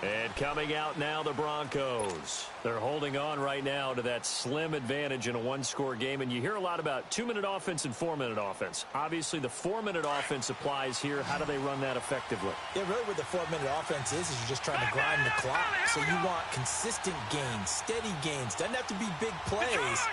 And coming out now, the Broncos. They're holding on right now to that slim advantage in a one-score game. And you hear a lot about 2-minute offense and 4-minute offense. Obviously, the 4-minute offense applies here. How do they run that effectively? Yeah, really what the 4-minute offense is you're just trying to grind the clock. So you want consistent gains, steady gains. Doesn't have to be big plays,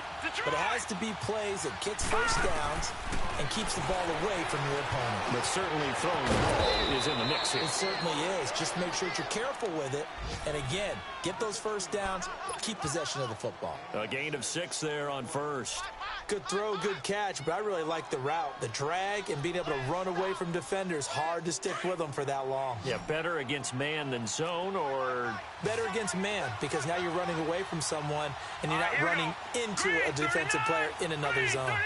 but it has to be plays that gets first downs and keeps the ball away from your opponent. But certainly throwing the ball is in the mix here. It certainly is. Just make sure that you're careful with it. And again, get those first downs, keep possession of the football. A gain of 6 there on first. Good throw, good catch, but I really like the route. The drag and being able to run away from defenders, hard to stick with them for that long. Yeah, better against man than zone, or better against man, because now you're running away from someone and you're not running into a defensive player in another zone.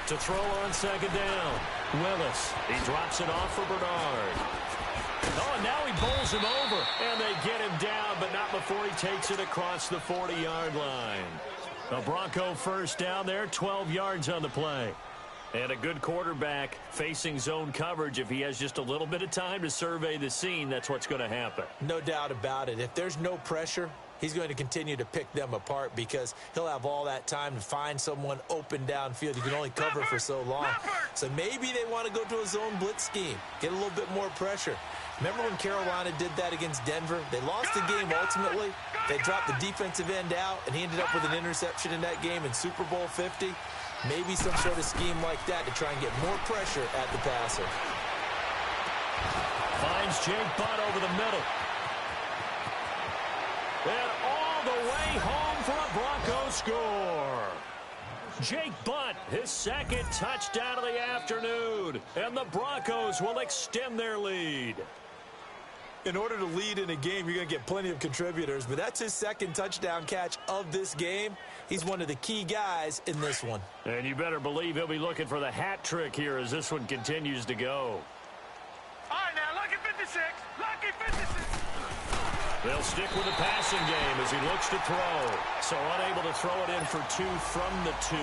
To throw on 2nd down. Willis. He drops it off for Bernard. Oh, and now he bowls him over. And they get him down, but not before he takes it across the 40-yard line. A Bronco first down there, 12 yards on the play. And a good quarterback facing zone coverage. If he has just a little bit of time to survey the scene, that's what's going to happen. No doubt about it. If there's no pressure, he's going to continue to pick them apart because he'll have all that time to find someone open downfield. You can only cover for so long. So maybe they want to go to a zone blitz scheme, get a little bit more pressure. Remember when Carolina did that against Denver? They lost the game ultimately. They dropped the defensive end out, and he ended up with an interception in that game in Super Bowl 50. Maybe some sort of scheme like that to try and get more pressure at the passer. Finds Jake Butt over the middle. And all the way home for a Broncos score. Jake Butt, his 2nd touchdown of the afternoon. And the Broncos will extend their lead. In order to lead in a game, you're going to get plenty of contributors, but that's his 2nd touchdown catch of this game. He's one of the key guys in this one. And you better believe he'll be looking for the hat trick here as this one continues to go. All right, now, lucky 56. Lucky 56. They'll stick with the passing game as he looks to throw. So unable to throw it in for 2 from the 2.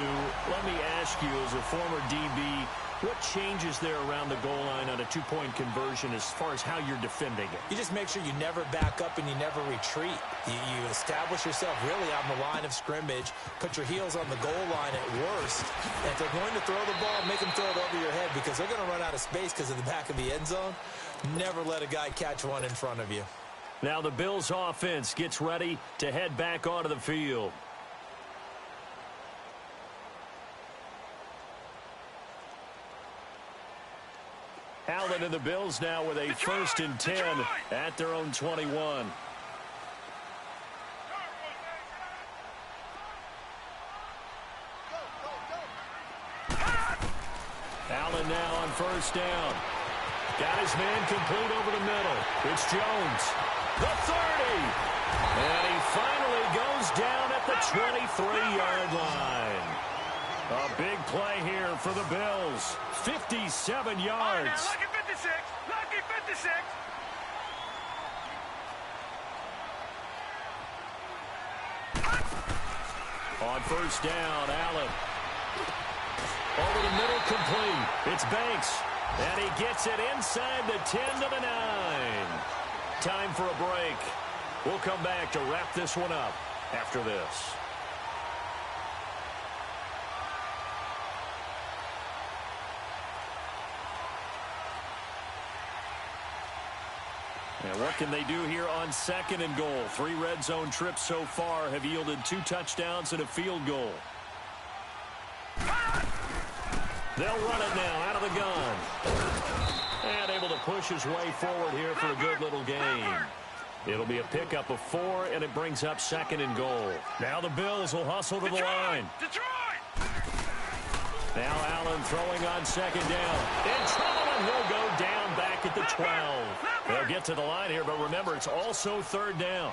Let me ask you, as a former DB, What changes there around the goal line on a two-point conversion as far as how you're defending it? You just make sure you never back up and you never retreat. You establish yourself really on the line of scrimmage, put your heels on the goal line at worst, and if they're going to throw the ball, make them throw it over your head because they're going to run out of space because of the back of the end zone. Never let a guy catch one in front of you. Now the Bills offense gets ready to head back onto the field. Allen and the Bills now with a 1st and 10 at their own 21. Allen now on 1st down. Got his man complete over the middle. It's Jones. The 30. And he finally goes down at the 23-yard line. A big play here for the Bills. 57 yards. Lucky 56. Lucky 56. On 1st down, Allen. Over the middle, complete. It's Banks. And he gets it inside the 10 to the 9. Time for a break. We'll come back to wrap this one up after this. And what can they do here on 2nd and goal? 3 red zone trips so far have yielded 2 touchdowns and a field goal. They'll run it now out of the gun. And able to push his way forward here for a good little gain. It'll be a pickup of 4, and it brings up 2nd and goal. Now the Bills will hustle to the line. Now Allen throwing on 2nd down. In trouble, and he'll go down back at the 12. They'll get to the line here, but remember, it's also 3rd down.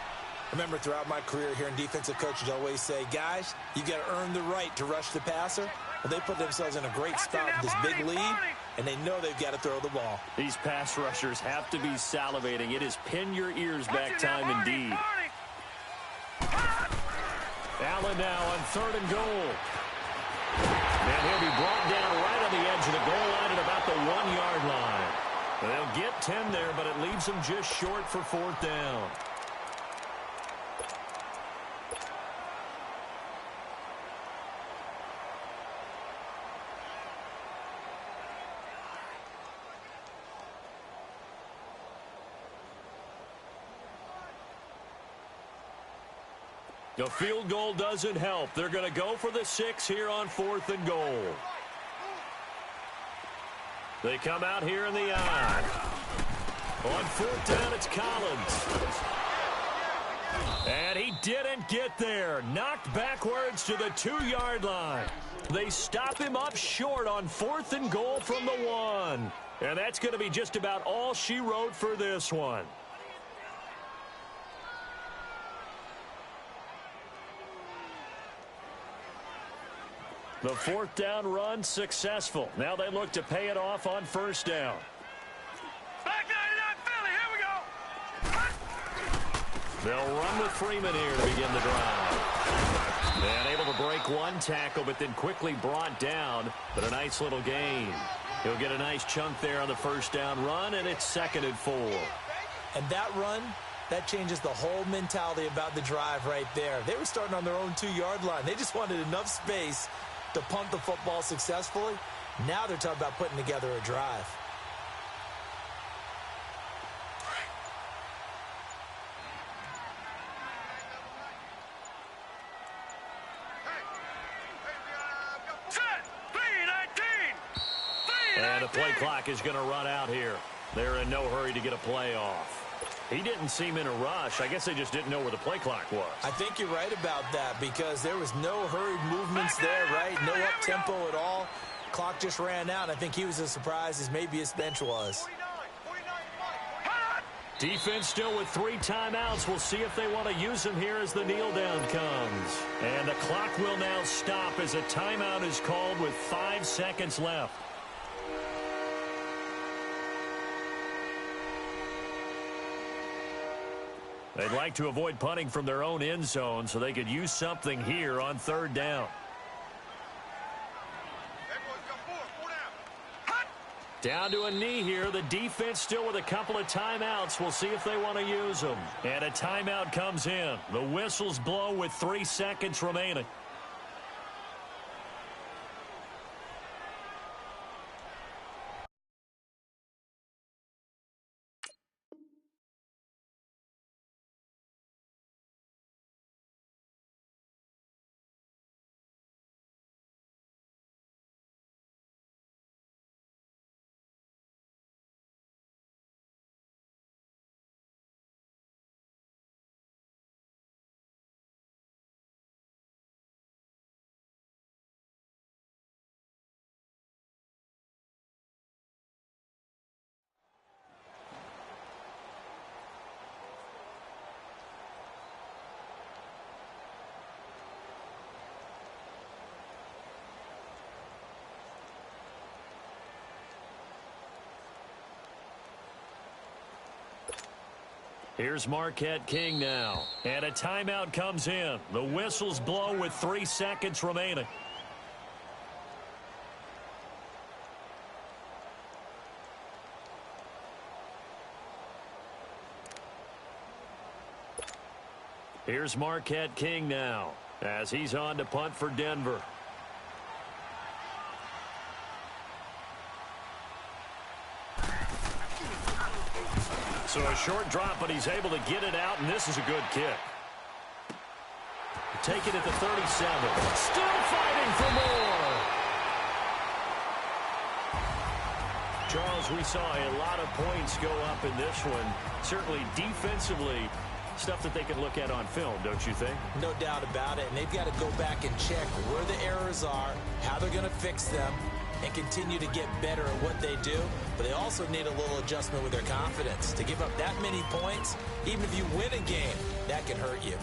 Remember, throughout my career here in defensive coaches always say, guys, you got to earn the right to rush the passer. Well, they put themselves in a great spot with this big lead, and they know they've got to throw the ball. These pass rushers have to be salivating. It is pin your ears back time indeed. Allen now on 3rd and goal. And he'll be brought down right on the edge of the goal line at about the 1-yard line. They'll get 10 there, but it leaves them just short for 4th down. The field goal doesn't help. They're going to go for the 6 here on 4th and goal. They come out here in the eye. On 4th down, it's Collins. And he didn't get there. Knocked backwards to the 2-yard line. They stop him up short on 4th and goal from the 1. And that's going to be just about all she wrote for this one. The 4th down run successful. Now they look to pay it off on 1st down. Back 99 Philly, here we go. They'll run with Freeman here to begin the drive. And able to break 1 tackle, but then quickly brought down. But a nice little gain. He'll get a nice chunk there on the 1st down run, and it's 2nd and 4. And that run, that changes the whole mentality about the drive right there. They were starting on their own 2-yard line. They just wanted enough space to punt the football successfully. Now they're talking about putting together a drive. And the play clock is going to run out here. They're in no hurry to get a play off. He didn't seem in a rush. I guess they just didn't know where the play clock was. I think you're right about that because there was no hurried movements there, right? No up-tempo at all. Clock just ran out. I think he was as surprised as maybe his bench was. Defense still with 3 timeouts. We'll see if they want to use them here as the kneel down comes. And the clock will now stop as a timeout is called with 5 seconds left. They'd like to avoid punting from their own end zone so they could use something here on 3rd down. Down to a knee here. The defense still with a couple of timeouts. We'll see if they want to use them. And a timeout comes in. The whistles blow with 3 seconds remaining. Here's Marquette King now. And a timeout comes in. The whistles blow with 3 seconds remaining. Here's Marquette King now as he's on to punt for Denver. So a short drop, but he's able to get it out, and this is a good kick. Take it at the 37. Still fighting for more. Charles, we saw a lot of points go up in this one. Certainly defensively, stuff that they can look at on film, don't you think? No doubt about it, and they've got to go back and check where the errors are, how they're going to fix them, and continue to get better at what they do. But they also need a little adjustment with their confidence. To give up that many points, even if you win a game, that can hurt you.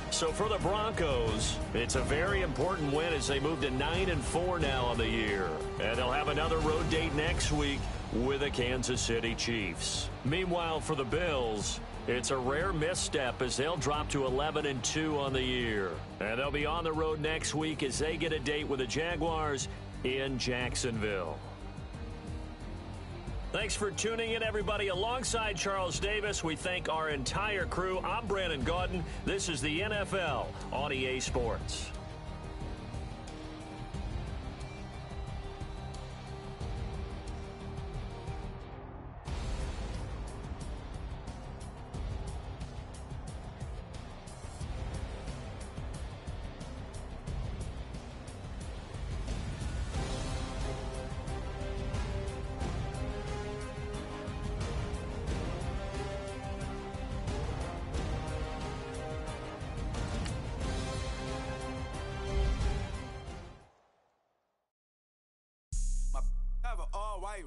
So for the Broncos, it's a very important win as they move to 9-4 now on the year. And they'll have another road date next week with the Kansas City Chiefs. Meanwhile, for the Bills, it's a rare misstep as they'll drop to 11-2 on the year. And they'll be on the road next week as they get a date with the Jaguars in Jacksonville. Thanks for tuning in, everybody. Alongside Charles Davis, we thank our entire crew. I'm Brandon Gaudin. This is the NFL on EA Sports.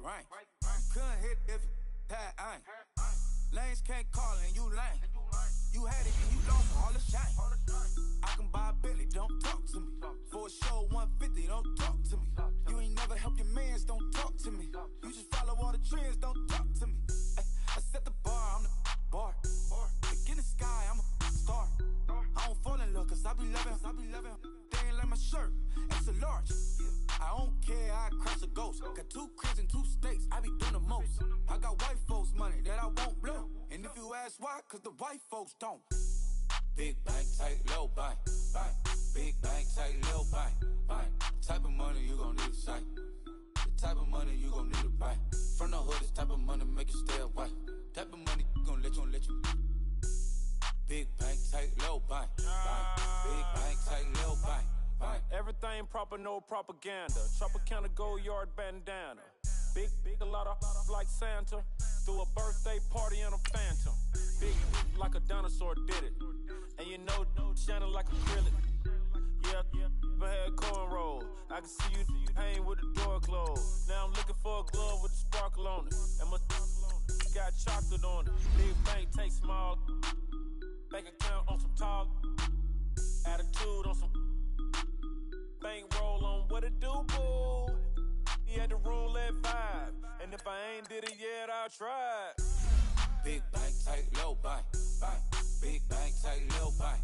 Right. Couldn't hit if that ain't. Lanes can't call and you lame. You had it and you lost all the shine. I can buy a Billy, don't talk to me. For a show 150, don't talk to me. You ain't never help your mans, don't talk to me. You just follow all the trends, don't talk to me. I set the bar, I'm the bar. Look in the sky, I'm a star. I don't fall in love cause I be loving. They ain't like my shirt, it's a large. I don't care, I crush a ghost. Got 2 cribs and 2 states, I be doing the most. I got white folks money that I won't blow. And if you ask why, cause the white folks don't. Big bank, tight, low bank. Big bank, tight, low bank. Type of money you gon' need a sight. The type of money you gon' need to buy. From the hood, this type of money make you stay away. Type of money gon' let you. Big bank, tight, low bank. Big bank, tight, low bank. Everything proper, no propaganda. Tropicana Gold Yard bandana. Big, a lot of like Santa. Threw a birthday party in a phantom. Big like a dinosaur did it. And you know, shining like acrylic. Yeah, I had cornrow. I can see you hang with the door closed. Now I'm looking for a glove with a sparkle on it. And my got chocolate on it. Big bank, take small. Bank account on some talk. Attitude on some. Bankroll on what it do, boo. He had the roulette vibe. And if I ain't did it yet, I'll try. Big bank, tight, low bank. Big bank, tight, low bank.